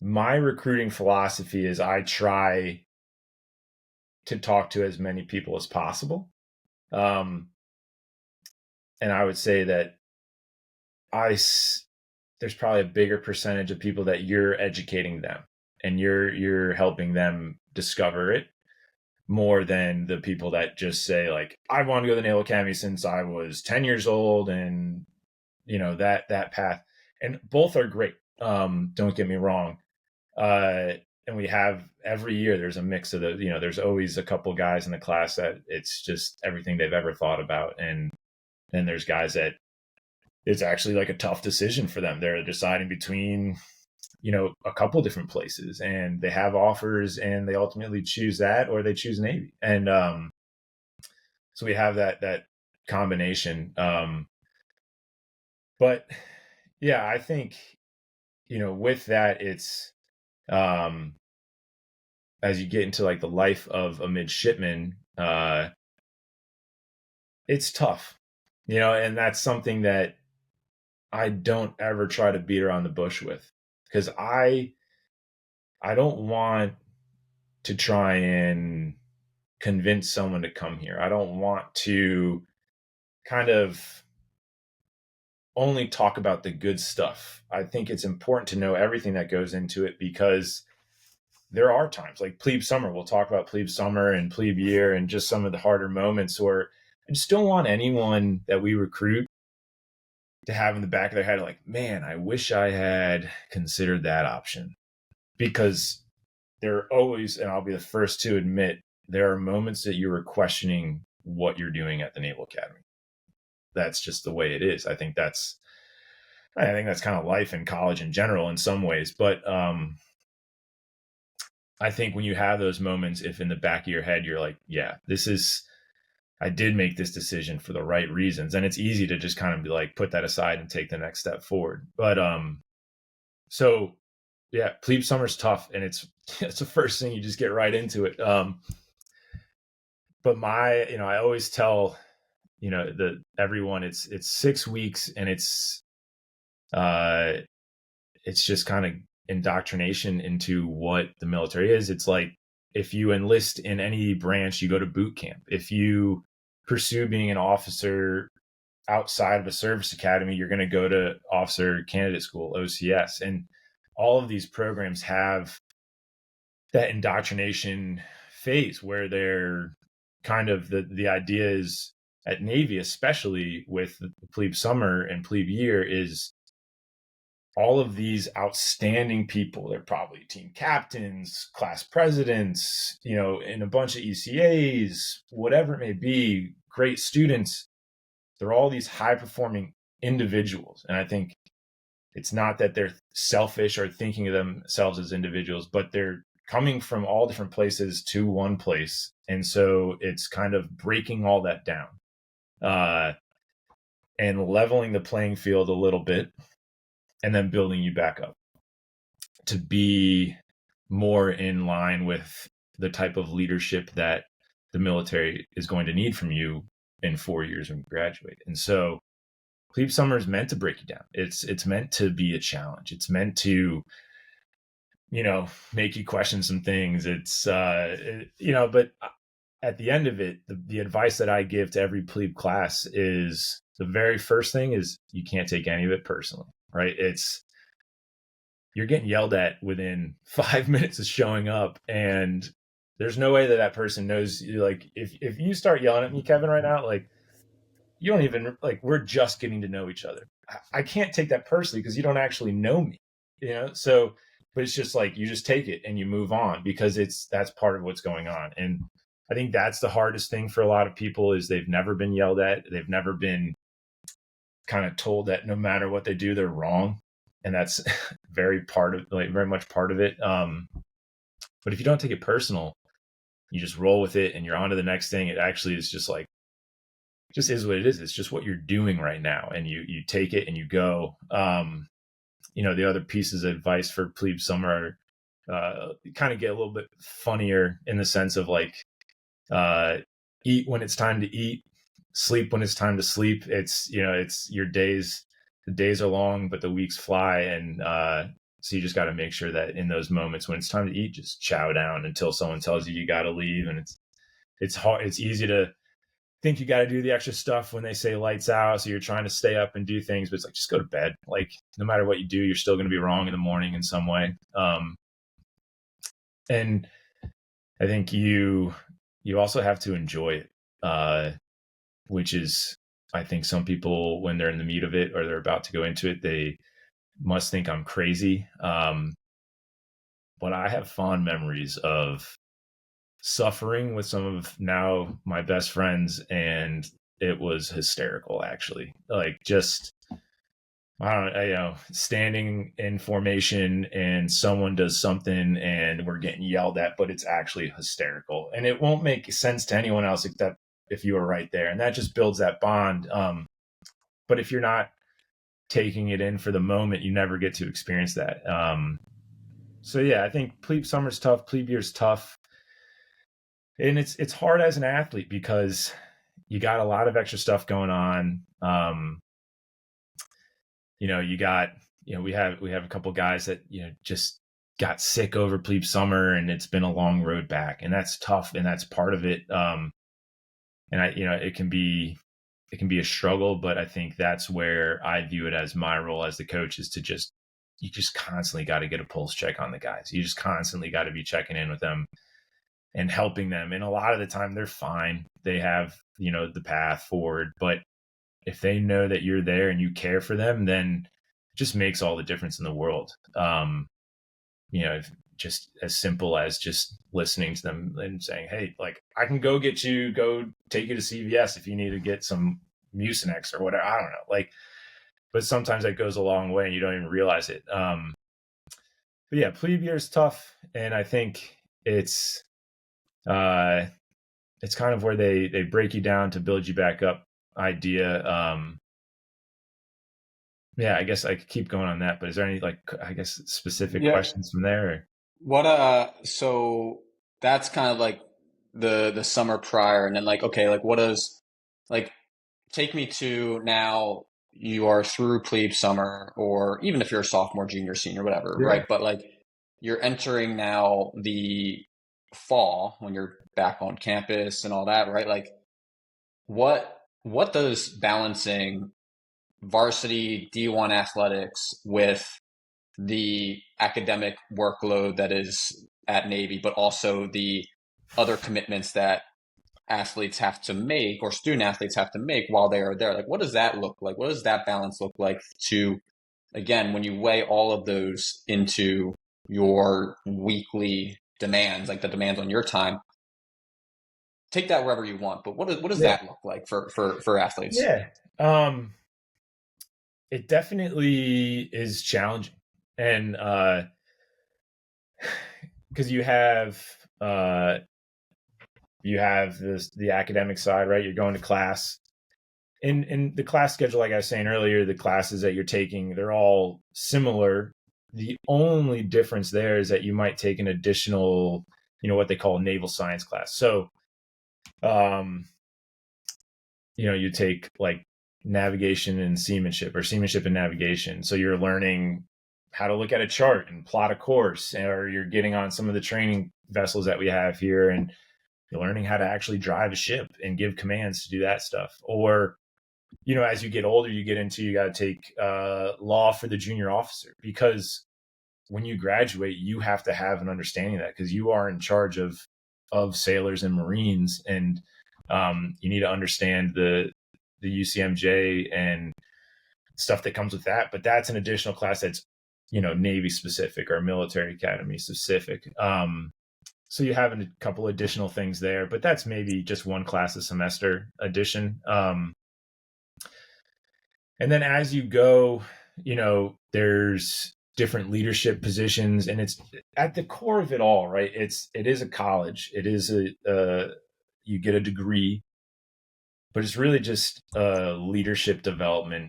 my recruiting philosophy is I try to talk to as many people as possible. And I would say that there's probably a bigger percentage of people that you're educating them and you're helping them discover it, more than the people that just say like, I want to go to the Naval Academy since I was 10 years old, and that path. And both are great. Don't get me wrong. And we have every year there's a mix of there's always a couple guys in the class that it's just everything they've ever thought about. And then there's guys that it's actually like a tough decision for them. They're deciding between, a couple different places, and they have offers and they ultimately choose that, or they choose Navy. And, so we have that combination. But yeah, I think, with that, it's, as you get into like the life of a midshipman, it's tough. And that's something that I don't ever try to beat around the bush with, because I don't want to try and convince someone to come here. I don't want to kind of only talk about the good stuff. I think it's important to know everything that goes into it, because there are times like plebe summer. We'll talk about plebe summer and plebe year and just some of the harder moments where I just don't want anyone that we recruit to have in the back of their head like, man, I wish I had considered that option. Because there are always, and I'll be the first to admit, there are moments that you are questioning what you're doing at the Naval Academy. That's just the way it is. I think that's kind of life in college in general in some ways. But I think when you have those moments, if in the back of your head, you're like, yeah, I did make this decision for the right reasons. And it's easy to just kind of be like, put that aside and take the next step forward. But so yeah, plebe summer's tough, and it's the first thing, you just get right into it. But I always tell, everyone it's 6 weeks, and it's just kind of indoctrination into what the military is. It's like, if you enlist in any branch, you go to boot camp. If you pursue being an officer outside of a service academy, you're going to go to officer candidate school, OCS. And all of these programs have that indoctrination phase where they're kind of the idea is, at Navy, especially with the plebe summer and plebe year, is all of these outstanding people. They're probably team captains, class presidents, in a bunch of ECAs, whatever it may be, great students. They're all these high performing individuals. And I think it's not that they're selfish or thinking of themselves as individuals, but they're coming from all different places to one place. And so it's kind of breaking all that down and leveling the playing field a little bit, and then building you back up to be more in line with the type of leadership that the military is going to need from you in 4 years when you graduate. And so plebe summer is meant to break you down. It's meant to be a challenge. It's meant to, make you question some things. It's, but at the end of it, the advice that I give to every plebe class is, the very first thing is, you can't take any of it personally, right? You're getting yelled at within 5 minutes of showing up, and there's no way that person knows. Like, if you start yelling at me, Kevin, right now, like, you don't even, like, we're just getting to know each other. I can't take that personally, because you don't actually know me, so, but it's just like, you just take it and you move on, because that's part of what's going on. And I think that's the hardest thing for a lot of people, is they've never been yelled at. They've never been kind of told that no matter what they do, they're wrong. And that's very much part of it. But if you don't take it personal, you just roll with it and you're on to the next thing. It actually is just like, just is what it is. It's just what you're doing right now. And you take it and you go. The other pieces of advice for plebe summer kind of get a little bit funnier, in the sense of like, eat when it's time to eat, sleep when it's time to sleep. It's, it's your days. The days are long, but the weeks fly. And so you just got to make sure that in those moments when it's time to eat, just chow down until someone tells you got to leave. And it's hard. It's easy to think you got to do the extra stuff when they say lights out. So you're trying to stay up and do things, but it's like, just go to bed. Like, no matter what you do, you're still going to be wrong in the morning in some way. And I think you also have to enjoy it, which is, I think some people, when they're in the meat of it or they're about to go into it, they must think I'm crazy. But I have fond memories of suffering with some of now my best friends, and it was hysterical, actually. Like, just, I don't know, standing in formation and someone does something and we're getting yelled at, but it's actually hysterical. And it won't make sense to anyone else except if you were right there. And that just builds that bond. But if you're not taking it in for the moment, you never get to experience that. So yeah, I think plebe summer's tough, plebe year's tough. And it's hard as an athlete, because you got a lot of extra stuff going on. You got, we have a couple guys that, just got sick over plebe summer, and it's been a long road back, and that's tough, and that's part of it. And it can be a struggle, but I think that's where I view it as my role as the coach, is you just constantly got to get a pulse check on the guys. You just constantly got to be checking in with them and helping them. And a lot of the time they're fine. They have, the path forward, but if they know that you're there and you care for them, then it just makes all the difference in the world. Just as simple as just listening to them and saying, hey, like, I can go take you to CVS if you need to get some Mucinex or whatever. I don't know. Like, but sometimes that goes a long way and you don't even realize it. But yeah, plebe year is tough. And I think it's kind of where they break you down to build you back up idea. Yeah, I guess I could keep going on that, but is there any, specific questions from there? So that's kind of like the summer prior, and then what does, take me to now you are through plebe summer, or even if you're a sophomore, junior, senior, whatever, Yeah. right? But you're entering now the fall when you're back on campus and all that, right? What does balancing varsity D1 athletics with the academic workload that is at Navy, but also the other commitments that athletes have to make, or student athletes have to make while they are there? What does that look like? What does that balance look like to, again, when you weigh all of those into your weekly demands, like the demands on your time? Take that wherever you want, but what does that look like for athletes? Yeah. It definitely is challenging. And because you have the academic side, right? You're going to class. In the class schedule, like I was saying earlier, the classes that you're taking, they're all similar. The only difference there is that you might take an additional, what they call a naval science class. So, you take like navigation and seamanship, or seamanship and navigation. So you're learning how to look at a chart and plot a course, or you're getting on some of the training vessels that we have here, and you're learning how to actually drive a ship and give commands to do that stuff. Or, as you get older, you got to take law for the junior officer, because when you graduate, you have to have an understanding of that, because you are in charge of sailors and Marines, and you need to understand the UCMJ and stuff that comes with that. But that's an additional class that's, Navy specific or military academy specific. So you have a couple additional things there, but that's maybe just one class a semester addition. And then as you go, there's different leadership positions, and it's at the core of it all, right? It is a college. It is you get a degree, but it's really just a leadership development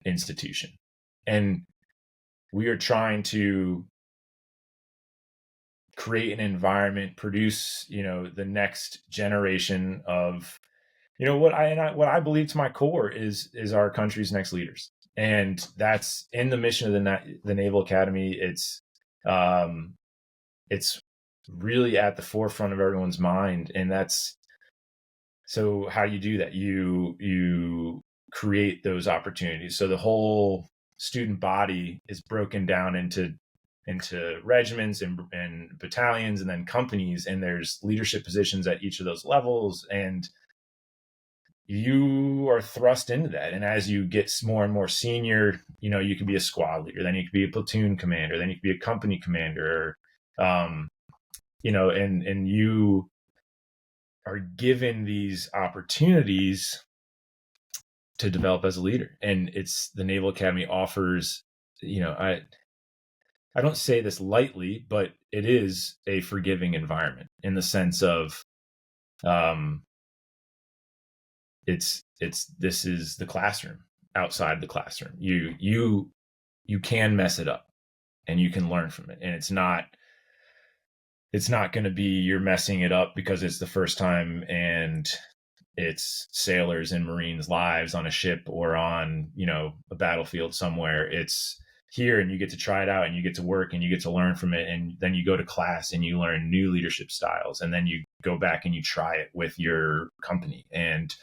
institution. And we are trying to create an environment, produce, the next generation of, what I believe to my core is our country's next leaders. And that's in the mission of the Naval Academy. It's really at the forefront of everyone's mind. And so how do you do that? You create those opportunities. So the whole student body is broken down into regiments and battalions, and then companies, and there's leadership positions at each of those levels, and you are thrust into that. And as you get more and more senior, you can be a squad leader, then you could be a platoon commander, then you could be a company commander, and you are given these opportunities to develop as a leader. And it's the Naval Academy offers, I don't say this lightly, but it is a forgiving environment in the sense of, this is the classroom. Outside the classroom, you can mess it up, and you can learn from it. And it's not going to be you're messing it up because it's the first time and it's sailors and Marines' lives on a ship or on, a battlefield somewhere. It's here, and you get to try it out, and you get to work, and you get to learn from it. And then you go to class and you learn new leadership styles. And then you go back and you try it with your company. And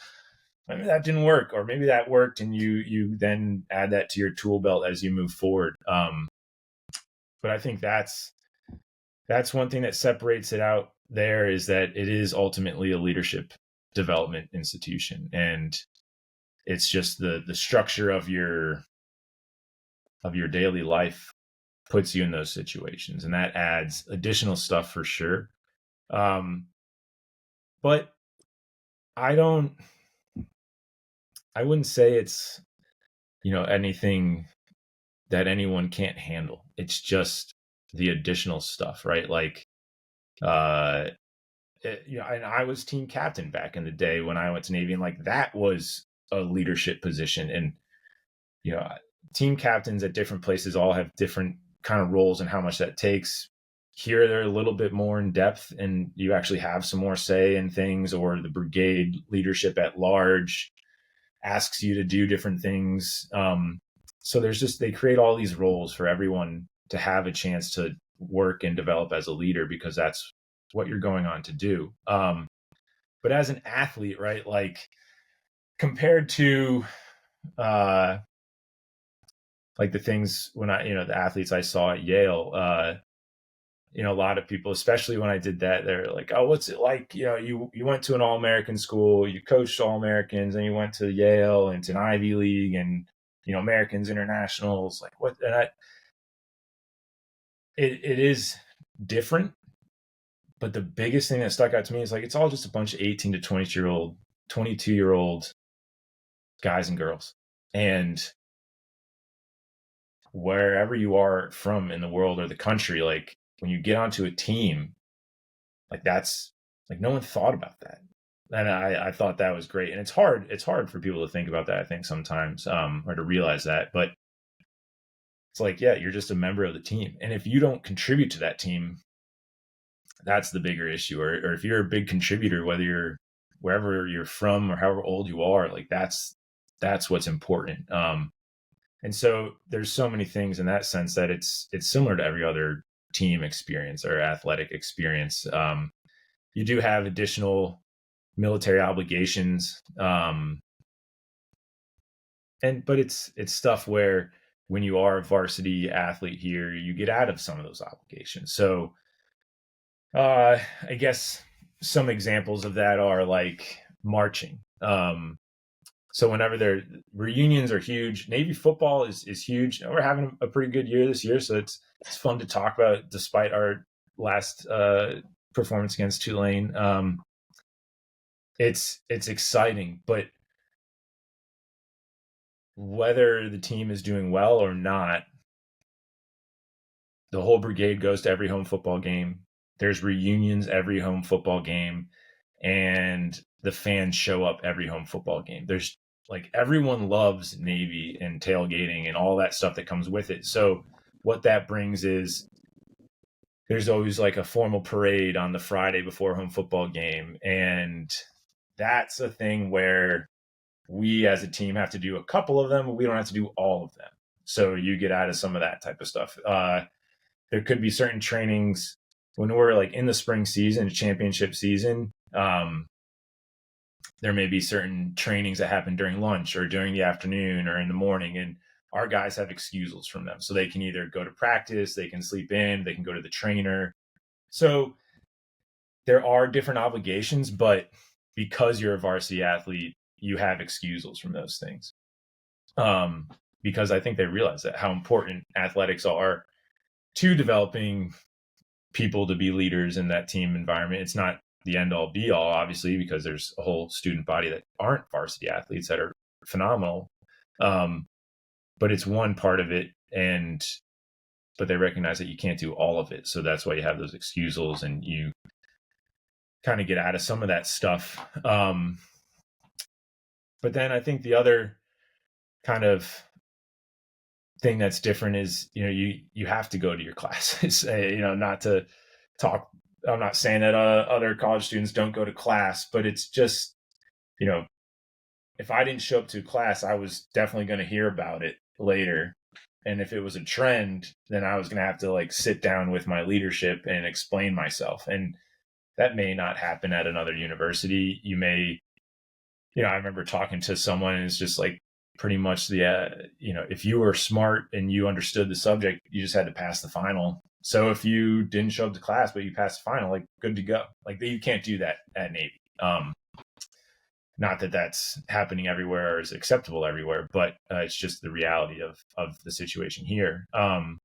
maybe that didn't work, or maybe that worked, and you then add that to your tool belt as you move forward. But I think that's one thing that separates it out there, is that it is ultimately a leadership development institution, and it's just the structure of your daily life puts you in those situations, and that adds additional stuff for sure. But I wouldn't say it's anything that anyone can't handle. It's just the additional stuff, right? Like and I was team captain back in the day when I went to Navy, and like that was a leadership position. And team captains at different places all have different kind of roles and how much that takes. Here they're a little bit more in depth, and you actually have some more say in things, or the brigade leadership at large asks you to do different things. So they create all these roles for everyone to have a chance to work and develop as a leader, because that's what you're going on to do. But as an athlete, right, like compared to like the things when the athletes I saw at Yale, a lot of people, especially when I did that, they're like, oh, what's it like? You went to an All-American school, you coached All-Americans, and you went to Yale and to an Ivy League and, Americans internationals, like what? And it is different. But the biggest thing that stuck out to me is like, it's all just a bunch of 18 to 22-year-old guys and girls. And wherever you are from in the world or the country, like when you get onto a team, like that's like, no one thought about that. And I thought that was great. And it's hard for people to think about that, I think sometimes, or to realize that, but it's like, yeah, you're just a member of the team. And if you don't contribute to that team, that's the bigger issue. Or if you're a big contributor, whether you're wherever you're from or however old you are, like that's what's important. And so there's so many things in that sense that it's similar to every other team experience or athletic experience. You do have additional military obligations. But it's stuff where when you are a varsity athlete here, you get out of some of those obligations. So I guess some examples of that are like marching. So whenever reunions are huge, Navy football is huge. We're having a pretty good year this year, so it's fun to talk about despite our last performance against Tulane. It's exciting, but whether the team is doing well or not, the whole brigade goes to every home football game. There's reunions every home football game, and the fans show up every home football game. There's like everyone loves Navy and tailgating and all that stuff that comes with it. So what that brings is there's always like a formal parade on the Friday before home football game. And that's a thing where we as a team have to do a couple of them, but we don't have to do all of them. So you get out of some of that type of stuff. There could be certain trainings when we're like in the spring season, championship season. There may be certain trainings that happen during lunch or during the afternoon or in the morning, and our guys have excusals from them. So they can either go to practice, they can sleep in, they can go to the trainer. So there are different obligations, but because you're a varsity athlete, you have excusals from those things. Because I think they realize that how important athletics are to developing people to be leaders in that team environment. It's not the end all be all, obviously, because there's a whole student body that aren't varsity athletes that are phenomenal. But it's one part of it, but they recognize that you can't do all of it. So that's why you have those excusals and you kind of get out of some of that stuff. But then I think the other kind of thing that's different is, you have to go to your classes, not to talk. I'm not saying that other college students don't go to class, but it's just you know, if I didn't show up to class, I was definitely going to hear about it later. And if it was a trend, then I was going to have to like sit down with my leadership and explain myself. And that may not happen at another university. You may, I remember talking to someone and it's just like pretty much if you were smart and you understood the subject, you just had to pass the final. So if you didn't show up to class, but you passed the final, like good to go. Like you can't do that at Navy. Not that that's happening everywhere or is acceptable everywhere, but it's just the reality of the situation here. I'm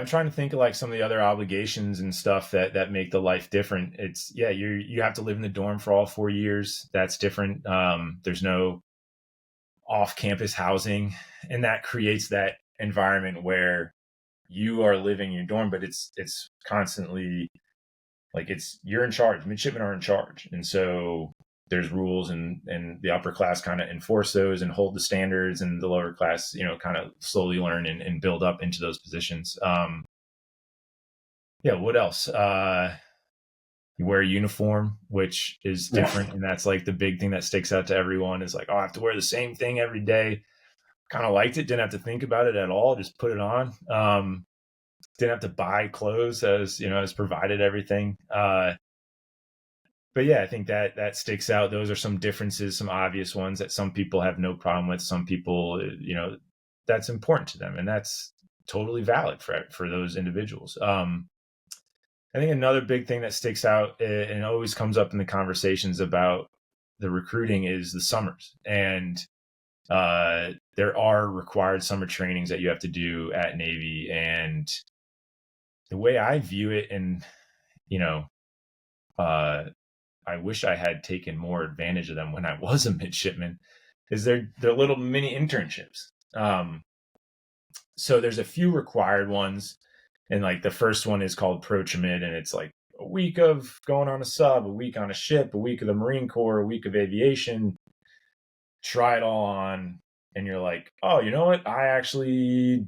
trying to think of like some of the other obligations and stuff that make the life different. It's you have to live in the dorm for all 4 years. That's different. There's no off-campus housing, and that creates that environment where you are living in your dorm, but it's constantly like you're in charge. Midshipmen are in charge. And so there's rules and the upper class kind of enforce those and hold the standards, and the lower class, kind of slowly learn and build up into those positions. What else? You wear a uniform, which is different. And that's like the big thing that sticks out to everyone is like, oh, I have to wear the same thing every day. Kind of liked it. Didn't have to think about it at all. Just put it on. Didn't have to buy clothes as provided everything. But I think that sticks out. Those are some differences, some obvious ones that some people have no problem with. Some people, that's important to them, and that's totally valid for those individuals. I think another big thing that sticks out and always comes up in the conversations about the recruiting is the summers. And there are required summer trainings that you have to do at Navy. And the way I view it, and, I wish I had taken more advantage of them when I was a midshipman, is they're little mini internships. So there's a few required ones. And like the first one is called Pro-Trimid, and it's like a week of going on a sub, a week on a ship, a week of the Marine Corps, a week of aviation. Try it all on, and you're like, oh, you know what? I actually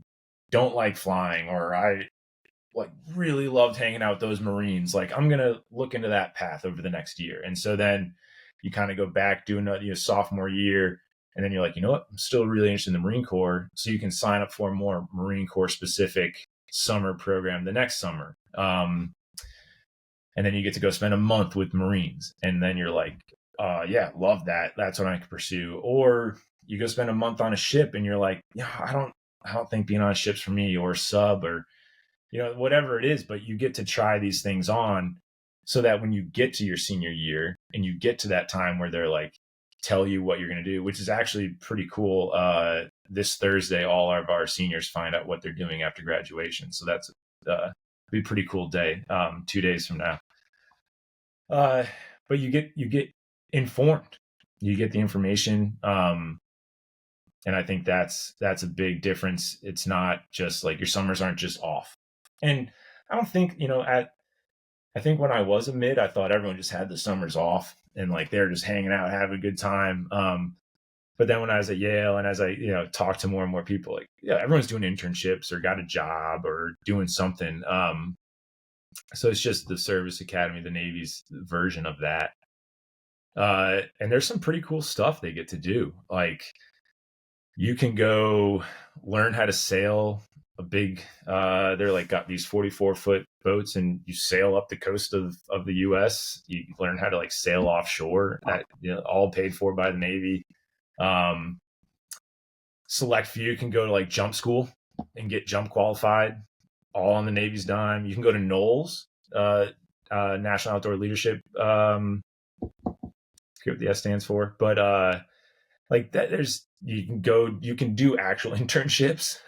don't like flying, or I like really loved hanging out with those Marines. Like I'm gonna look into that path over the next year. And so then you kind of go back doing your sophomore year, and then you're like, you know what? I'm still really interested in the Marine Corps, so you can sign up for a more Marine Corps specific summer program the next summer. And then you get to go spend a month with Marines. And then you're like, love that. That's what I can pursue. Or you go spend a month on a ship and you're like, I don't think being on a ship's for me, or sub, or, whatever it is, but you get to try these things on so that when you get to your senior year and you get to that time where they're like, tell you what you're going to do, which is actually pretty cool. This Thursday, all of our seniors find out what they're doing after graduation. So that's be a pretty cool day, 2 days from now. But you get informed, you get the information. And I think that's a big difference. It's not just like your summers aren't just off. And I don't think, I think when I was a mid, I thought everyone just had the summers off and like they're just hanging out, having a good time. But then when I was at Yale, and as I, talked to more and more people, like, everyone's doing internships or got a job or doing something. So it's just the service academy, the Navy's version of that. And there's some pretty cool stuff they get to do. Like you can go learn how to sail a big, they're like got these 44-foot boats, and you sail up the coast of the US. You learn how to like sail offshore, that, all paid for by the Navy. Select few can go to like jump school and get jump qualified, all on the Navy's dime. You can go to NOLS, National Outdoor Leadership. I forget what the S stands for, but like that, you can do actual internships.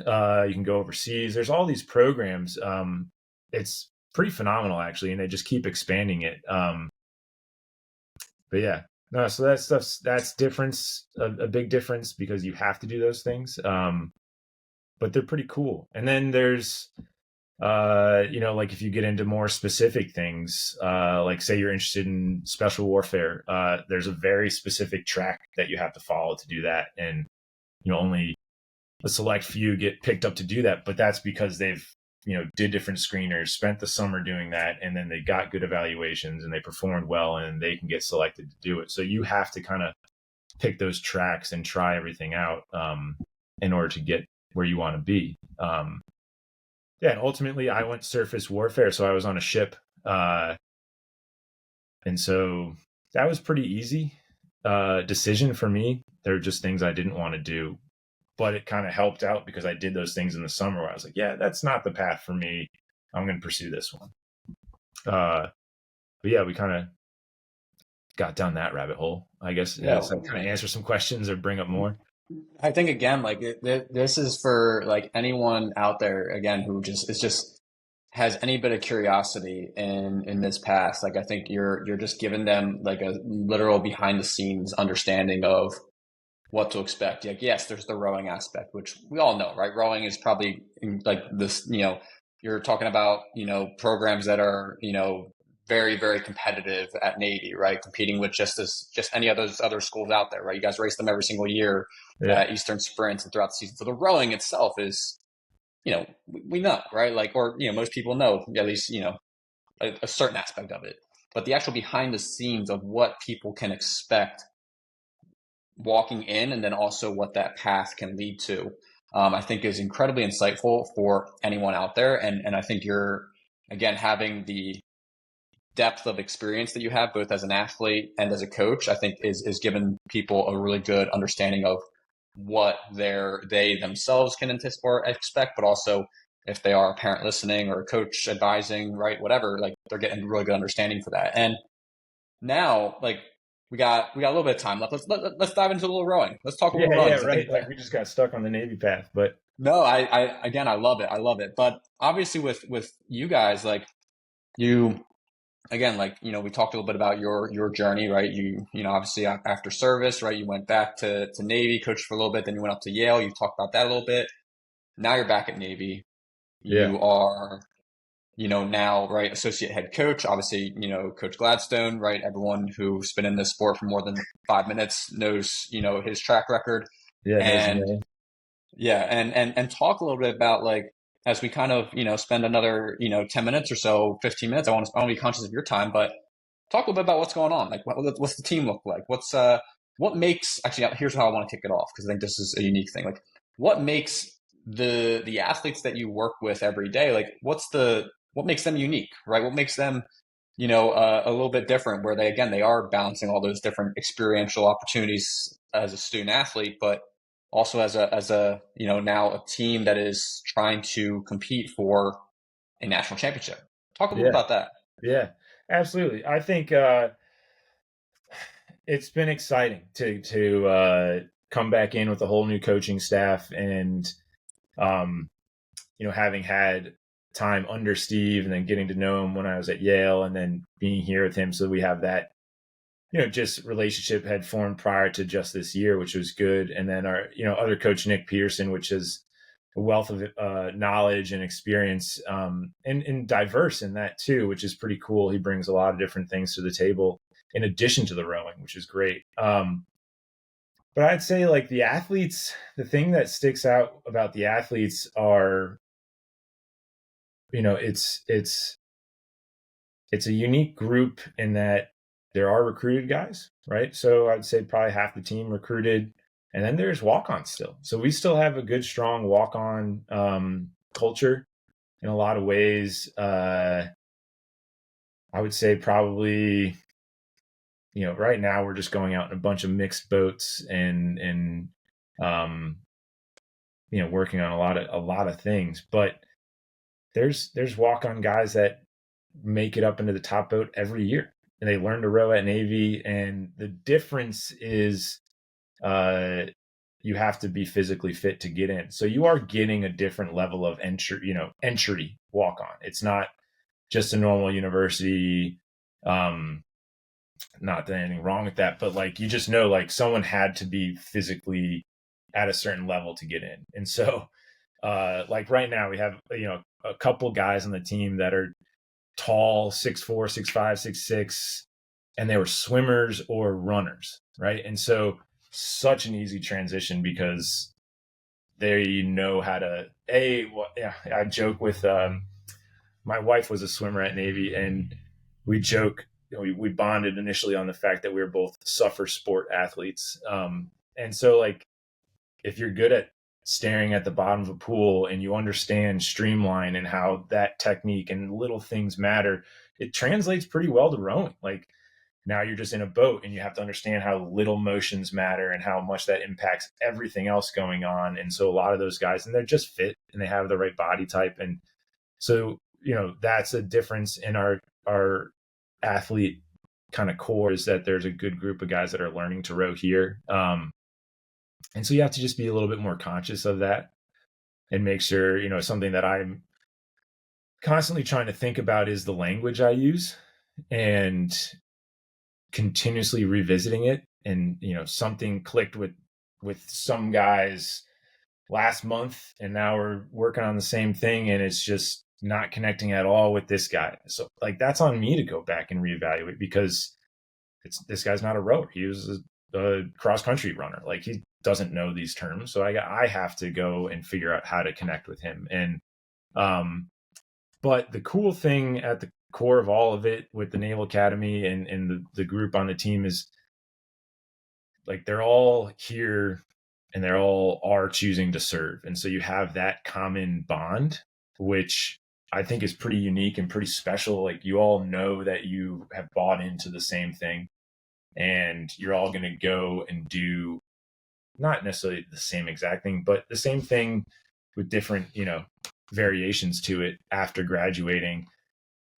You can go overseas. There's all these programs. It's pretty phenomenal actually, and they just keep expanding it. But yeah. No, so that's difference, a big difference, because you have to do those things. But they're pretty cool. And then there's, like if you get into more specific things, like say you're interested in special warfare, there's a very specific track that you have to follow to do that. And, only a select few get picked up to do that, but that's because they've did different screeners, spent the summer doing that, and then they got good evaluations and they performed well, and they can get selected to do it. So you have to kind of pick those tracks and try everything out in order to get where you want to be. And ultimately I went surface warfare, so I was on a ship, and so that was pretty easy decision for me. There were just things I didn't want to do, but it kind of helped out because I did those things in the summer where I was like, yeah, that's not the path for me. I'm going to pursue this one. But yeah, we kind of got down that rabbit hole, I guess. Yeah, so kind of answer some questions or bring up more. I think again, like this is for like anyone out there again who just has any bit of curiosity in this path. Like I think you're just giving them like a literal behind the scenes understanding of what to expect. Like, yes, there's the rowing aspect, which we all know, right? Rowing is probably like this, you're talking about, programs that are, very, very competitive at Navy, right? Competing with just any of those other schools out there, right? You guys race them every single year at Eastern Sprints and throughout the season. So the rowing itself is, we know, right? Like, or, most people know at least, a certain aspect of it, but the actual behind the scenes of what people can expect walking in, and then also what that path can lead to, I think is incredibly insightful for anyone out there. And I think you're, again, having the depth of experience that you have both as an athlete and as a coach, I think is given people a really good understanding of what they themselves can anticipate or expect, but also if they are a parent listening or a coach advising, right, whatever, like they're getting a really good understanding for that. And now, like, we got a little bit of time left. Let's dive into a little rowing. Let's talk a little rowing. Yeah, right. Like we just got stuck on the Navy path, but no, I again, I love it. But obviously with you guys, like you, again, like, we talked a little bit about your journey, right? Obviously after service, right? You went back to Navy, coached for a little bit, then you went up to Yale. You talked about that a little bit. Now you're back at Navy. Yeah. You are, now, right, associate head coach, obviously, Coach Gladstone, right? Everyone who's been in this sport for more than 5 minutes knows, his track record. Yeah. And and talk a little bit about, like, as we kind of, spend another, 10 minutes or so, 15 minutes, I want to be conscious of your time, but talk a little bit about what's going on. Like, what's the team look like? What makes, actually, here's how I want to kick it off, because I think this is a unique thing. Like, what makes the athletes that you work with every day, like, what makes them unique, right? What makes them, a little bit different, where they are balancing all those different experiential opportunities as a student athlete, but also as a now a team that is trying to compete for a national championship. Talk a little about that. Yeah, absolutely. I think it's been exciting to come back in with a whole new coaching staff, and having had time under Steve and then getting to know him when I was at Yale, and then being here with him. So we have that, just relationship had formed prior to just this year, which was good. And then our, other coach, Nick Pearson, which is a wealth of knowledge and experience, and diverse in that too, which is pretty cool. He brings a lot of different things to the table in addition to the rowing, which is great. But I'd say, like, the athletes, the thing that sticks out about the athletes are, it's a unique group in that there are recruited guys, right? So I'd say probably half the team recruited, and then there's walk-ons still. So we still have a good, strong walk-on culture in a lot of ways. I would say probably, right now we're just going out in a bunch of mixed boats and working on a lot of things. But there's walk-on guys that make it up into the top boat every year, and they learn to row at Navy. And the difference is you have to be physically fit to get in. So you are getting a different level of entry walk-on. It's not just a normal university. Not that anything wrong with that, but like, you just know, like, someone had to be physically at a certain level to get in. And so like right now we have, a couple guys on the team that are tall, 6'4", 6'5", 6'6", and they were swimmers or runners, right? And so such an easy transition, because they know how to I joke with my wife was a swimmer at Navy, and we joke, we bonded initially on the fact that we were both suffer sport athletes. And so like, if you're good at staring at the bottom of a pool and you understand streamline and how that technique and little things matter, it translates pretty well to rowing. Like, now you're just in a boat and you have to understand how little motions matter and how much that impacts everything else going on. And so a lot of those guys, and they're just fit and they have the right body type. And so, that's a difference in our athlete kind of core, is that there's a good group of guys that are learning to row here. And so you have to just be a little bit more conscious of that and make sure, something that I'm constantly trying to think about is the language I use, and continuously revisiting it. And something clicked with some guys last month, and now we're working on the same thing, and it's just not connecting at all with this guy. So like, that's on me to go back and reevaluate, because this guy's not a rower. He was a cross country runner. Like, he doesn't know these terms. So I have to go and figure out how to connect with him. And but the cool thing at the core of all of it with the Naval Academy and the group on the team is, like, they're all here and they're all are choosing to serve. And so you have that common bond, which I think is pretty unique and pretty special. Like, you all know that you have bought into the same thing, and you're all going to go and do not necessarily the same exact thing, but the same thing with different, variations to it after graduating.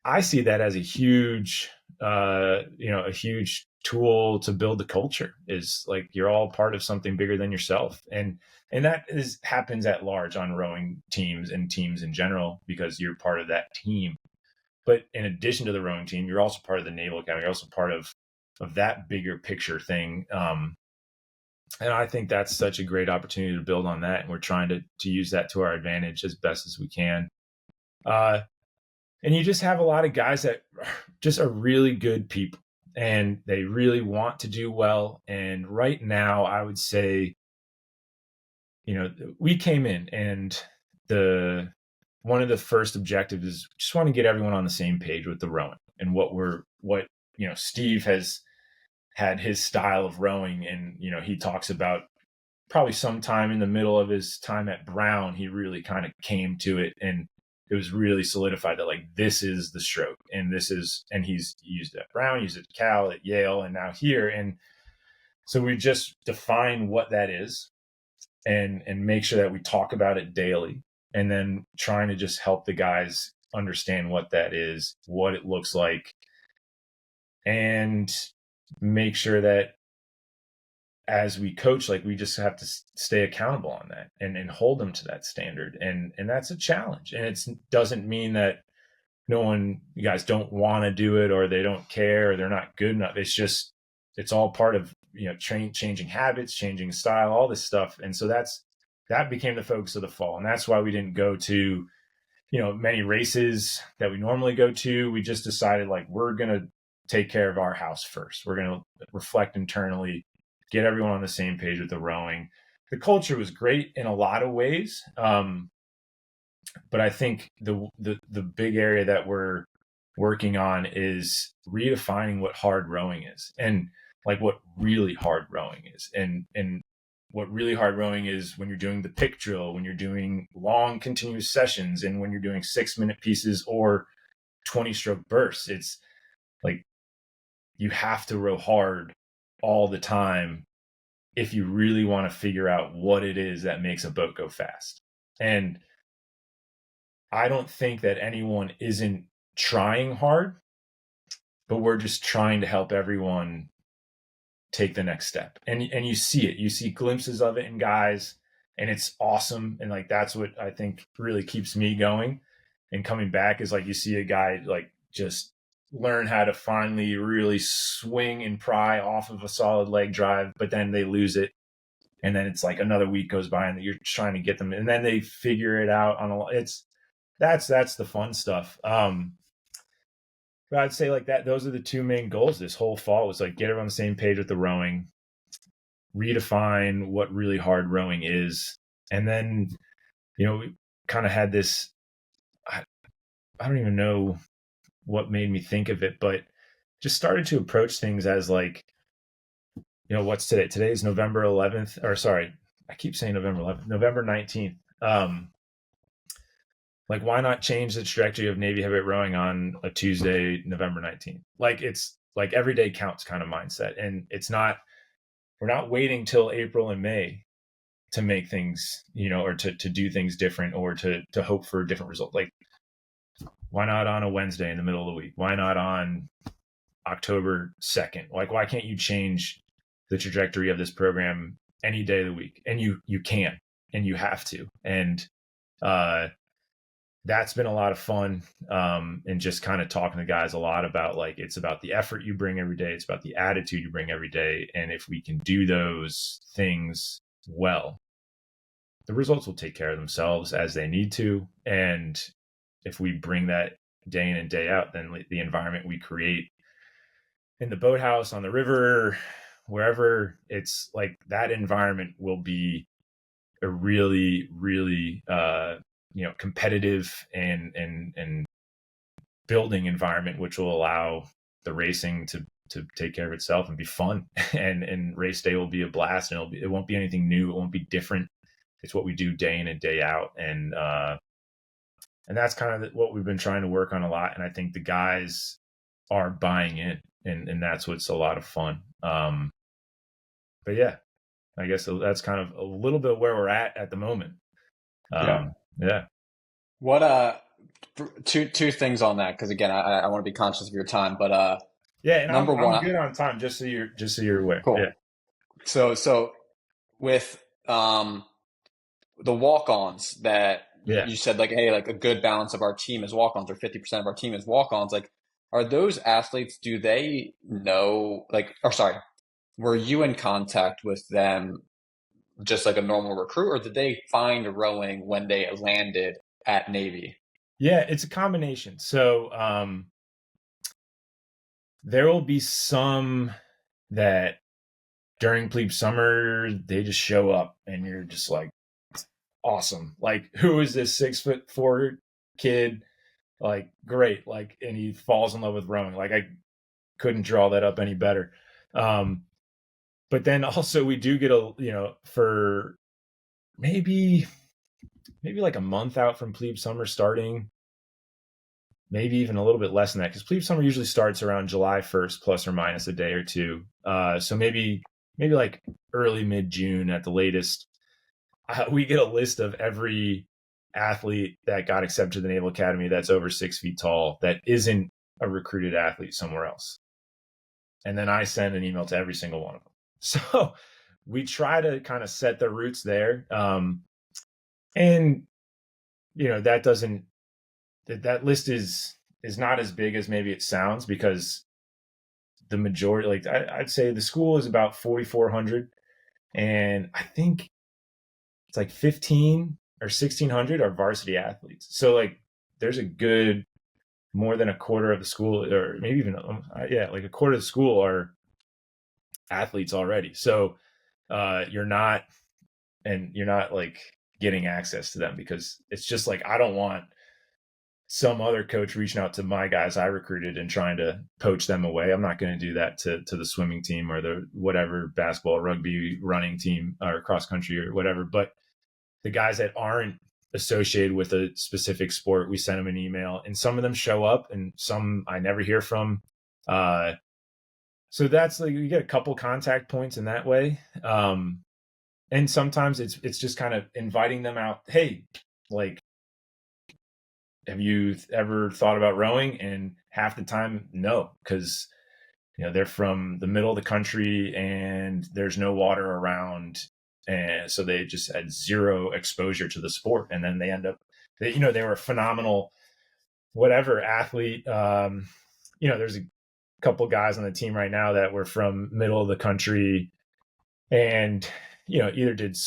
I see that as a huge, a huge tool to build the culture. Is like, you're all part of something bigger than yourself. And that happens at large on rowing teams and teams in general, because you're part of that team. But in addition to the rowing team, you're also part of the Naval Academy. You're also part of that bigger picture thing. And I think that's such a great opportunity to build on that. And we're trying to use that to our advantage as best as we can. And you just have a lot of guys that just are really good people, and they really want to do well. And right now, I would say, we came in, and one of the first objectives is just want to get everyone on the same page with the rowing and what Steve has had his style of rowing. And, he talks about probably sometime in the middle of his time at Brown, he really kind of came to it, and it was really solidified that, like, this is the stroke, and he's used it at Brown, used it at Cal, at Yale, and now here. And so we just define what that is, and make sure that we talk about it daily, and then trying to just help the guys understand what that is, what it looks like, and make sure that as we coach, like, we just have to stay accountable on that and hold them to that standard. And that's a challenge. And it doesn't mean that you guys don't want to do it, or they don't care, or they're not good enough. It's all part of, changing habits, changing style, all this stuff. And so that became the focus of the fall. And that's why we didn't go to, many races that we normally go to. We just decided, like, we're going to take care of our house first. We're going to reflect internally, get everyone on the same page with the rowing. The culture was great in a lot of ways. But I think the big area that we're working on is redefining what hard rowing is, and like what really hard rowing is. And what really hard rowing is when you're doing the pick drill, when you're doing long continuous sessions, and when you're doing 6-minute pieces or 20-stroke bursts. It's like, you have to row hard all the time if you really want to figure out what it is that makes a boat go fast. And I don't think that anyone isn't trying hard, but we're just trying to help everyone take the next step. And you see it, you see glimpses of it in guys, and it's awesome. And like, that's what I think really keeps me going and coming back, is like, you see a guy like just learn how to finally really swing and pry off of a solid leg drive, but then they lose it. And then it's like another week goes by and you're trying to get them, and then they figure it out that's the fun stuff. But I'd say like that, those are the two main goals this whole fall, was like, get everyone on the same page with the rowing, redefine what really hard rowing is, And then, we kind of had this, I, I don't even know what made me think of it, but just started to approach things as like, what's today? Today is November 11th, or sorry, I keep saying November 11th, November 19th. Like, why not change the trajectory of Navy heavyweight rowing on a Tuesday, November 19th? Like, it's like every day counts kind of mindset. And we're not waiting till April and May to make things, or to do things different, or to hope for a different result. Like, why not on a Wednesday in the middle of the week? Why not on October 2nd? Like, why can't you change the trajectory of this program any day of the week? And you can, and you have to. And that's been a lot of fun. And just kind of talking to guys a lot about, like, it's about the effort you bring every day. It's about the attitude you bring every day. And if we can do those things well, the results will take care of themselves as they need to. And if we bring that day in and day out, then the environment we create in the boathouse, on the river, wherever, it's like that environment will be a really, really, competitive and building environment, which will allow the racing to take care of itself and be fun. and race day will be a blast, and it won't be anything new. It won't be different. It's what we do day in and day out. And that's kind of what we've been trying to work on a lot. And I think the guys are buying in, and that's what's a lot of fun. But yeah, I guess that's kind of a little bit where we're at the moment. Yeah. What two things on that, because again, I want to be conscious of your time, but yeah, and number one, I'm good on time, just so you're aware. cool. Yeah. So with the walk-ons that you said, like, hey, like a good balance of our team is walk-ons, or 50% of our team is walk-ons. Like, are those athletes, do they know, like, or sorry, were you in contact with them just like a normal recruit, or did they find rowing when they landed at Navy? Yeah, it's a combination. So there will be some that during plebe summer, they just show up and you're just like, awesome. Like, who is this 6'4" kid? Like, great. Like, and he falls in love with rowing. Like, I couldn't draw that up any better. But then also we do get for maybe like a month out from plebe summer starting, maybe even a little bit less than that, because plebe summer usually starts around July 1st, plus or minus a day or two. So maybe like early mid-June at the latest. We get a list of every athlete that got accepted to the Naval Academy that's over 6 feet tall that isn't a recruited athlete somewhere else. And then I send an email to every single one of them. So we try to kind of set the roots there. And, that list is not as big as maybe it sounds, because the majority, like I'd say the school is about 4,400. And I think it's like 15 or 1,600 are varsity athletes. So like there's a good more than a quarter of the school, or maybe even like a quarter of the school are athletes already. So you're not like getting access to them, because it's just like, I don't want some other coach reaching out to my guys I recruited and trying to poach them away. I'm not going to do that to the swimming team or the whatever basketball, rugby, running team, or cross country or whatever. But the guys that aren't associated with a specific sport, we send them an email, and some of them show up and some I never hear from. So that's like, you get a couple contact points in that way. And sometimes it's just kind of inviting them out. Hey, like, have you ever thought about rowing? And half the time, no, because they're from the middle of the country and there's no water around, and so they just had zero exposure to the sport. And then they end up, they were a phenomenal whatever athlete. There's a couple guys on the team right now that were from middle of the country, and either did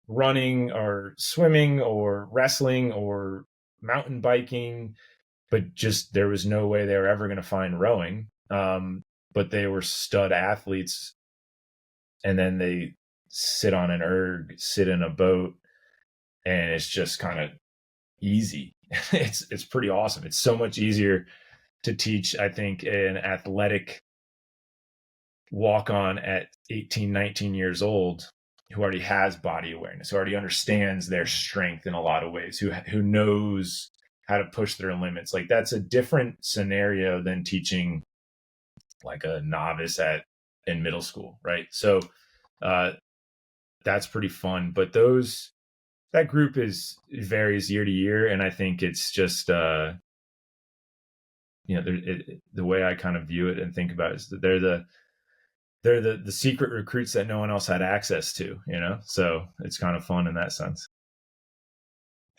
running or swimming or wrestling or mountain biking, but just there was no way they were ever going to find rowing. But they were stud athletes, and then they sit on an erg, sit in a boat, and it's just kind of easy. It's pretty awesome. It's so much easier to teach, I think, an athletic walk-on at 18, 19 years old who already has body awareness, who already understands their strength in a lot of ways, who knows how to push their limits. Like, that's a different scenario than teaching like a novice in middle school, right? So that's pretty fun. But that group varies year to year, and I think it's just the way I kind of view it and think about it is that they're the secret recruits that no one else had access to, so it's kind of fun in that sense.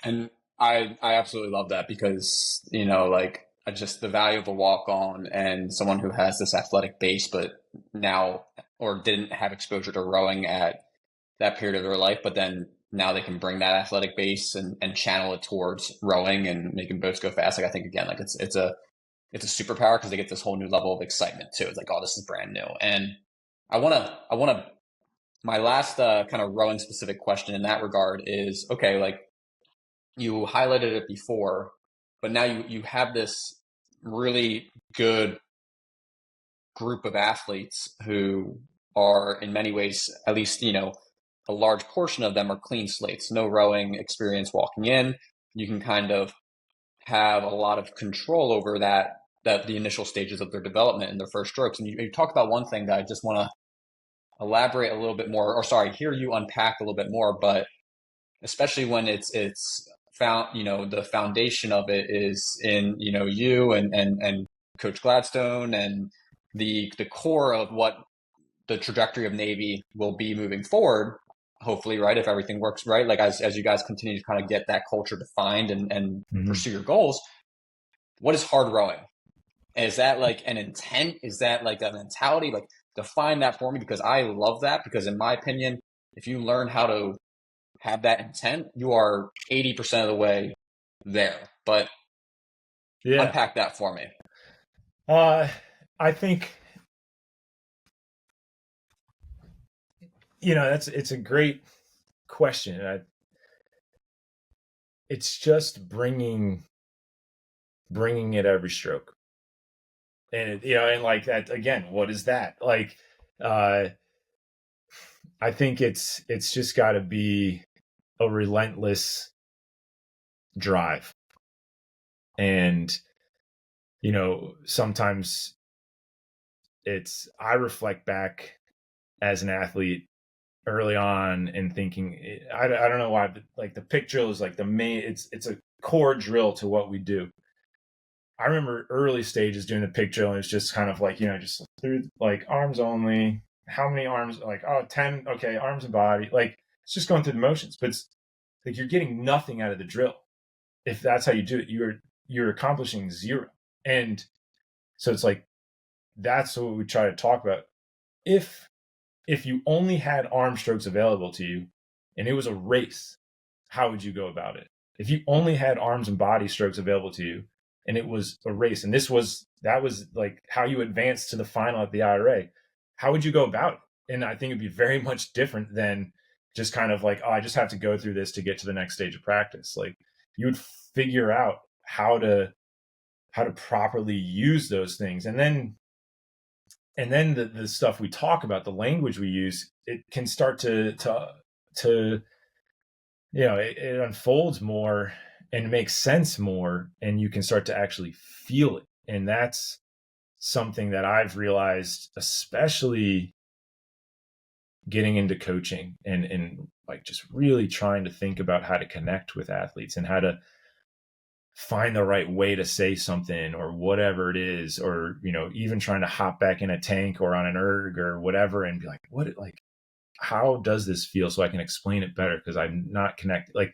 And I absolutely love that because, like, just the value of a walk on and someone who has this athletic base, but now or didn't have exposure to rowing at that period of their life, but then now they can bring that athletic base and channel it towards rowing and making boats go fast. Like, I think again, like it's a superpower because they get this whole new level of excitement too. It's like, oh, this is brand new. And I want to, my last kind of rowing specific question in that regard is, okay, like you highlighted it before, but now you have this really good group of athletes who are in many ways, at least, a large portion of them are clean slates, no rowing experience walking in. You can kind of have a lot of control over that the initial stages of their development and their first strokes. And you talk about one thing that I just want to elaborate a little bit more, or sorry, hear you unpack a little bit more, but especially when it's found, the foundation of it is in, you and Coach Gladstone and the core of what the trajectory of Navy will be moving forward, hopefully, right? If everything works right, like as you guys continue to kind of get that culture defined and Mm-hmm. pursue your goals, what is hard rowing? Is that like an intent? Is that like a mentality? Like, define that for me, because I love that, because in my opinion, if you learn how to have that intent, you are 80% of the way there. But unpack that for me. I think, it's a great question. It's just bringing it every stroke. And, and like that, again, what is that? Like, I think it's just got to be a relentless drive. And, sometimes I reflect back as an athlete early on and thinking, I don't know why, but like the pick drill is like the main, it's a core drill to what we do. I remember early stages doing the pick drill, and it's just kind of like, just through like arms only. How many arms? Like, 10. Okay, arms and body. Like, it's just going through the motions, but it's like you're getting nothing out of the drill. If that's how you do it, you're accomplishing zero. And so it's like, that's what we try to talk about. If you only had arm strokes available to you and it was a race, how would you go about it? If you only had arms and body strokes available to you and it was a race, and that was like how you advanced to the final at the IRA, how would you go about it? And I think it'd be very much different than just kind of like, I just have to go through this to get to the next stage of practice. Like, you would figure out how to properly use those things. And then the stuff we talk about, the language we use, it can start to it unfolds more and makes sense more, and you can start to actually feel it. And that's something that I've realized, especially getting into coaching and like just really trying to think about how to connect with athletes and how to find the right way to say something or whatever it is, or, even trying to hop back in a tank or on an erg or whatever and be like, how does this feel, so I can explain it better, because I'm not connected. Like,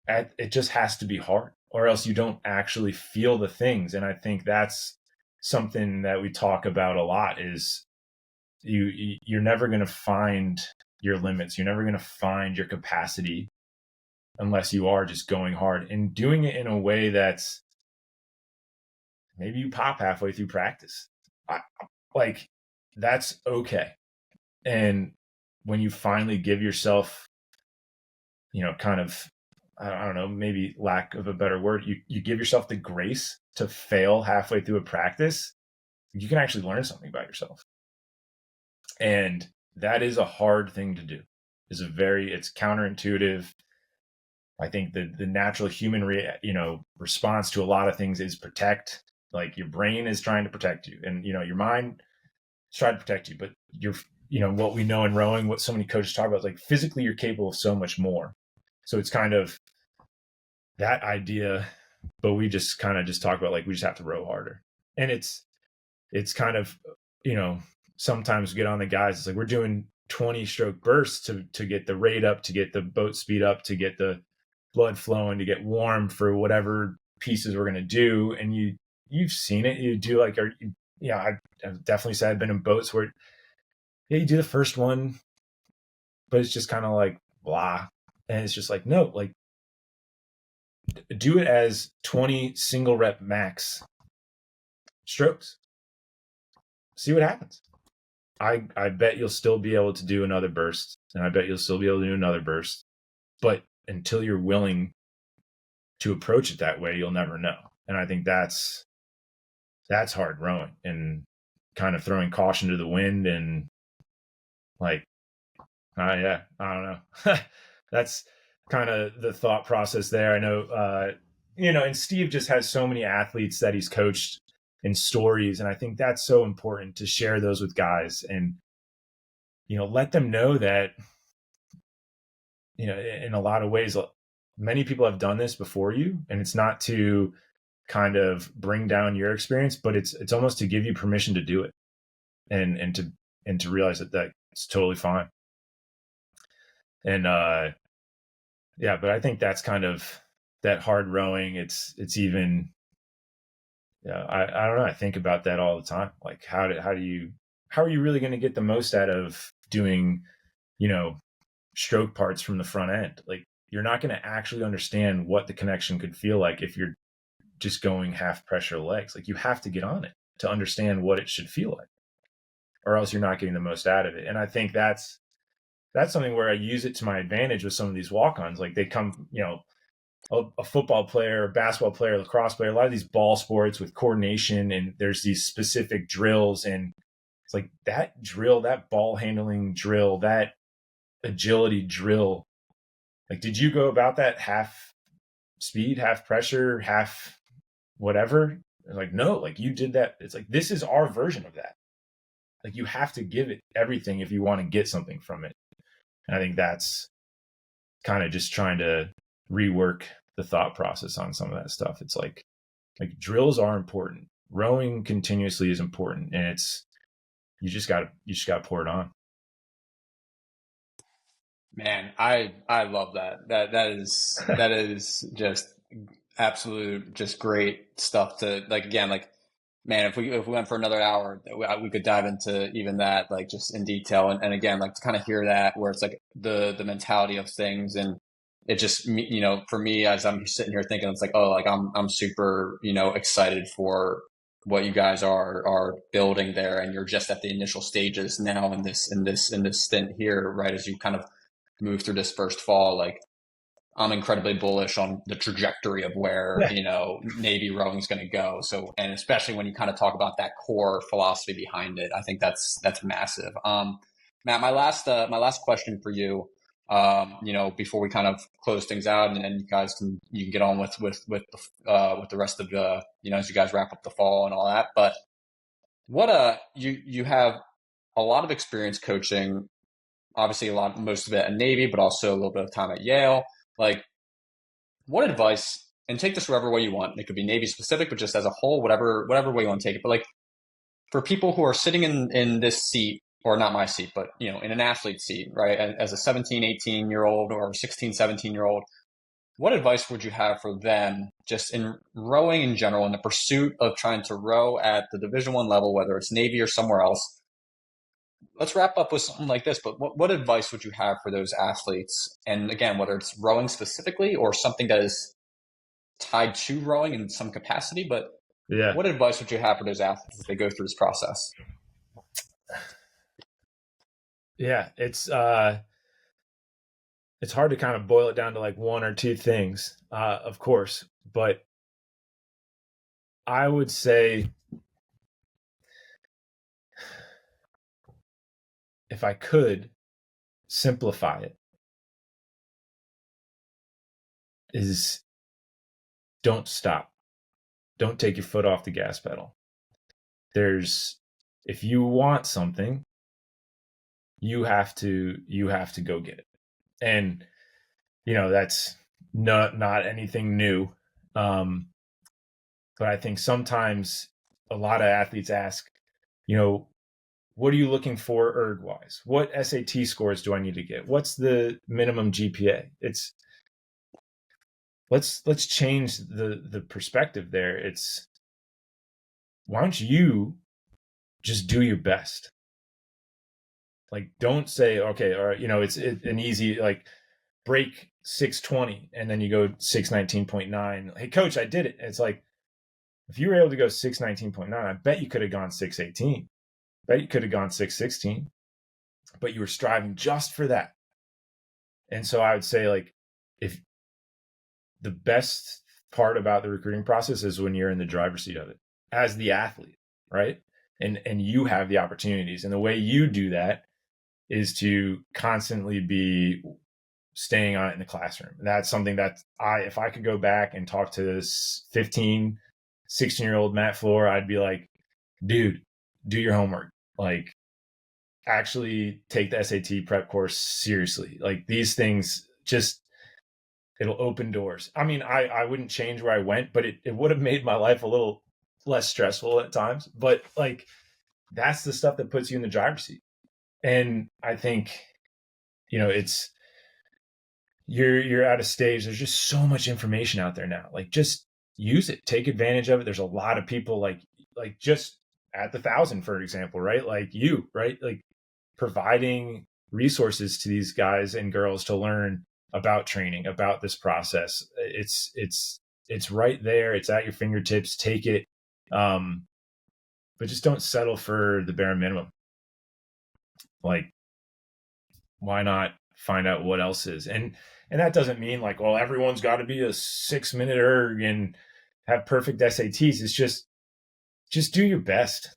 it just has to be hard, or else you don't actually feel the things. And I think that's something that we talk about a lot, is you're never going to find your limits. You're never going to find your capacity unless you are just going hard and doing it in a way that's, maybe you pop halfway through practice. Like, that's okay. And when you finally give yourself, kind of, I don't know, maybe lack of a better word, you give yourself the grace to fail halfway through a practice, you can actually learn something about yourself. And that is a hard thing to do. It's counterintuitive. I think the natural human response to a lot of things is protect. Like your brain is trying to protect you, and your mind is trying to protect you. But what we know in rowing, what so many coaches talk about, is like physically you're capable of so much more. So it's kind of that idea, but we just kind of just talk about like we just have to row harder, and it's kind of sometimes we get on the guys. It's like we're doing 20 stroke bursts to get the rate up, to get the boat speed up, to get the blood flowing, to get warm for whatever pieces we're going to do. And you've seen it. You do like, I've definitely said I've been in boats where, you do the first one, but it's just kind of like blah. And it's just like, no, like do it as 20 single rep max strokes. See what happens. I bet you'll still be able to do another burst, and I bet you'll still be able to do another burst. But until you're willing to approach it that way, you'll never know. And I think that's hard rowing, and kind of throwing caution to the wind, and like, I don't know. That's kind of the thought process there. I know, and Steve just has so many athletes that he's coached in stories. And I think that's so important to share those with guys and, let them know that, in a lot of ways, many people have done this before you, and it's not to kind of bring down your experience, but it's almost to give you permission to do it and to realize that it's totally fine. And, but I think that's kind of that hard rowing. It's even, I don't know. I think about that all the time. Like how are you really going to get the most out of doing, stroke parts from the front end? Like you're not going to actually understand what the connection could feel like if you're just going half pressure legs. Like you have to get on it to understand what it should feel like, or else you're not getting the most out of it. And I think that's something where I use it to my advantage with some of these walk-ons. Like they come, a football player, a basketball player, lacrosse player, a lot of these ball sports with coordination, and there's these specific drills, and it's like that drill, that ball handling drill, that agility drill. Like, did you go about that half speed, half pressure, half whatever? Like, no, like you did that. It's like, this is our version of that. Like you have to give it everything if you want to get something from it. And I think that's kind of just trying to rework the thought process on some of that stuff. It's like drills are important. Rowing continuously is important, and you just got to pour it on. Man, I love that. That is just absolute, just great stuff to like. Again, like, man, if we went for another hour, we could dive into even that, like just in detail. And again, like to kind of hear that where it's like the mentality of things, and it just, for me, as I'm sitting here thinking, it's like, oh, like I'm super, excited for what you guys are building there. And you're just at the initial stages now in this stint here, right? As you kind of move through this first fall, like I'm incredibly bullish on the trajectory of where, Navy rowing is going to go. So, and especially when you kind of talk about that core philosophy behind it, I think that's massive. Matt, my last question for you, before we kind of close things out, and then you can get on with the rest of the, as you guys wrap up the fall and all that. But what, you have a lot of experience coaching, obviously most of it at Navy, but also a little bit of time at Yale. Like, what advice, and take this wherever way you want. It could be Navy specific, but just as a whole, whatever way you want to take it. But like, for people who are sitting in this seat, or not my seat, but, in an athlete seat, right? As a 17, 18-year-old or 16, 17-year-old, what advice would you have for them just in rowing in general, in the pursuit of trying to row at the Division I level, whether it's Navy or somewhere else? Let's wrap up with something like this, but what advice would you have for those athletes? And again, whether it's rowing specifically or something that is tied to rowing in some capacity, but what advice would you have for those athletes as they go through this process? Yeah, it's it's hard to kind of boil it down to like one or two things, of course, but I would say if I could simplify it, is don't stop. Don't take your foot off the gas pedal. If you want something, you have to go get it. And that's not anything new. But I think sometimes a lot of athletes ask, what are you looking for erg wise? What SAT scores do I need to get? What's the minimum GPA? Let's change the perspective there. It's, why don't you just do your best? Like, don't say, okay, all right, it's an easy, like, break 620 and then you go 619.9. Hey, coach, I did it. It's like, if you were able to go 619.9, I bet you could have gone 618. Bet you could have gone 616, but you were striving just for that. And so I would say, like, if the best part about the recruiting process is when you're in the driver's seat of it as the athlete, right? And you have the opportunities. And the way you do that is to constantly be staying on it in the classroom. And that's something that if I could go back and talk to this 15, 16-year-old Matt Fluhr, I'd be like, dude, do your homework. Like, actually take the SAT prep course seriously. Like, these things it'll open doors. I mean, I wouldn't change where I went, but it would have made my life a little less stressful at times. But like, that's the stuff that puts you in the driver's seat. And I think, it's, you're at a stage, there's just so much information out there now. Like, just use it, take advantage of it. There's a lot of people like just at the 1,000, for example, right? Like you, right? Like, providing resources to these guys and girls to learn about training, about this process. It's right there. It's at your fingertips. Take it. But just don't settle for the bare minimum. Like, why not find out what else is? And that doesn't mean like, well, everyone's got to be a 6-minute erg and have perfect SATs. It's just do your best.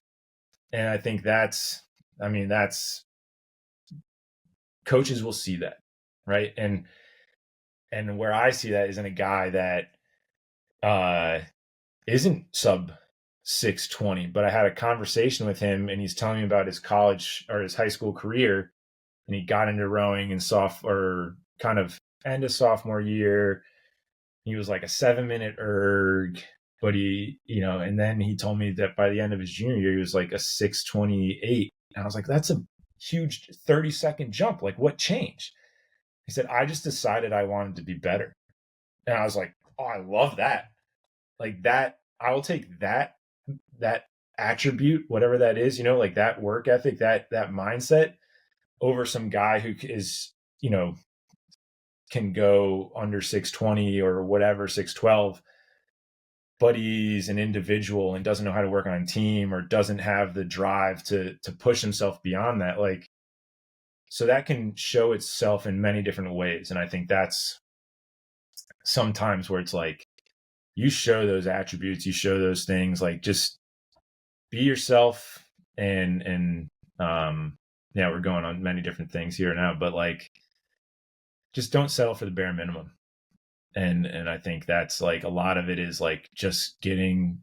And I think that's coaches will see that, right? And where I see that is in a guy that isn't sub 620, but I had a conversation with him and he's telling me about his college or his high school career, and he got into rowing in kind of end of sophomore year. He was like a 7-minute erg, but and then he told me that by the end of his junior year, he was like a 628. And I was like, that's a huge 30-second jump. Like, what changed? He said, I just decided I wanted to be better. And I was like, oh, I love that. Like, that, I will take that attribute, whatever that is, like that work ethic, that mindset, over some guy who is, can go under 620 or whatever, 612, but he's an individual and doesn't know how to work on a team or doesn't have the drive to push himself beyond that. Like, so that can show itself in many different ways. And I think that's sometimes where it's like, you show those attributes, you show those things, like, just be yourself. And we're going on many different things here now, but like, just don't settle for the bare minimum. And I think that's like, a lot of it is like just getting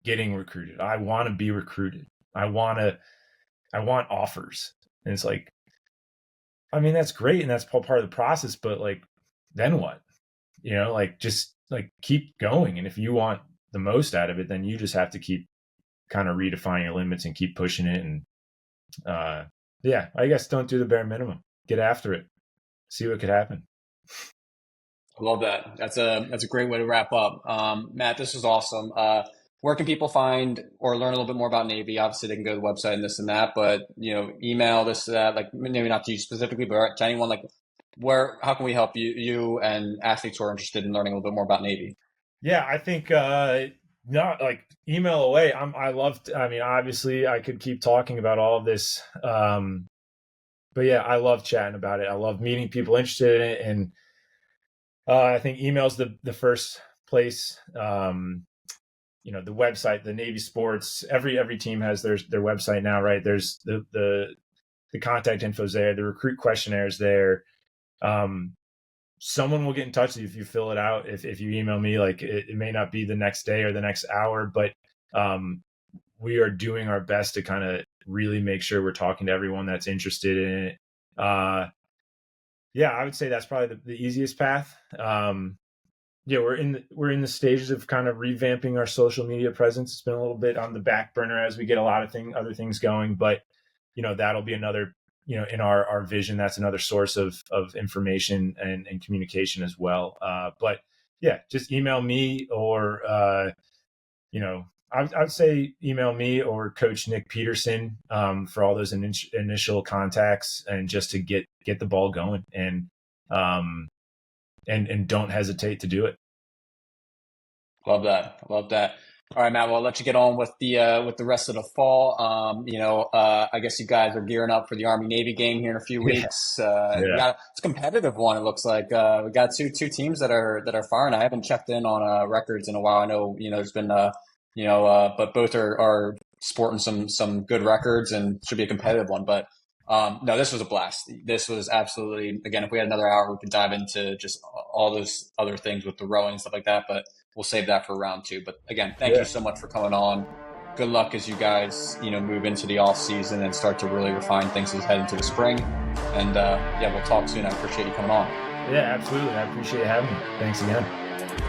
recruited. I want to be recruited. I want offers. And it's like, I mean, that's great. And that's part of the process, but like, then what? Like, just like, keep going. And if you want the most out of it, then you just have to keep kind of redefining your limits and keep pushing it. And I guess don't do the bare minimum. Get after it. See what could happen. I love that. That's a great way to wrap up. Matt, this was awesome. Where can people find or learn a little bit more about Navy? Obviously, they can go to the website and this and that, but email this, that, like, maybe not to you specifically, but to anyone, like, how can we help you and athletes who are interested in learning a little bit more about Navy? Yeah, I think not like, email away. Obviously I could keep talking about all of this but yeah, I love chatting about it. I love meeting people interested in it. And I think email's the first place. The website, the Navy Sports, every team has their website now, right? There's the contact info's there, the recruit questionnaires there. Someone will get in touch with you if you fill it out. If you email me, like it may not be the next day or the next hour, but we are doing our best to kind of really make sure we're talking to everyone that's interested in it. I would say that's probably the easiest path. We're in the stages of kind of revamping our social media presence. It's been a little bit on the back burner as we get a lot of other things going, but that'll be another, in our vision, that's another source of information and communication as well. But yeah, just email me or, I would say email me or Coach Nick Peterson for all those initial contacts, and just to get the ball going, and don't hesitate to do it. Love that. All right, Matt. Well, I'll let you get on with the rest of the fall. I guess you guys are gearing up for the Army Navy game here in a few weeks. It's a competitive one. It looks like we got two teams that are firing. I haven't checked in on records in a while. I know there's been but both are sporting some good records and should be a competitive one. But no, this was a blast. This was absolutely, again, if we had another hour, we could dive into just all those other things with the rowing and stuff like that. But we'll save that for round two. But again, thank you so much for coming on. Good luck as you guys, move into the off season and start to really refine things as head into the spring. And we'll talk soon. I appreciate you coming on. Yeah, absolutely. I appreciate having me. Thanks again.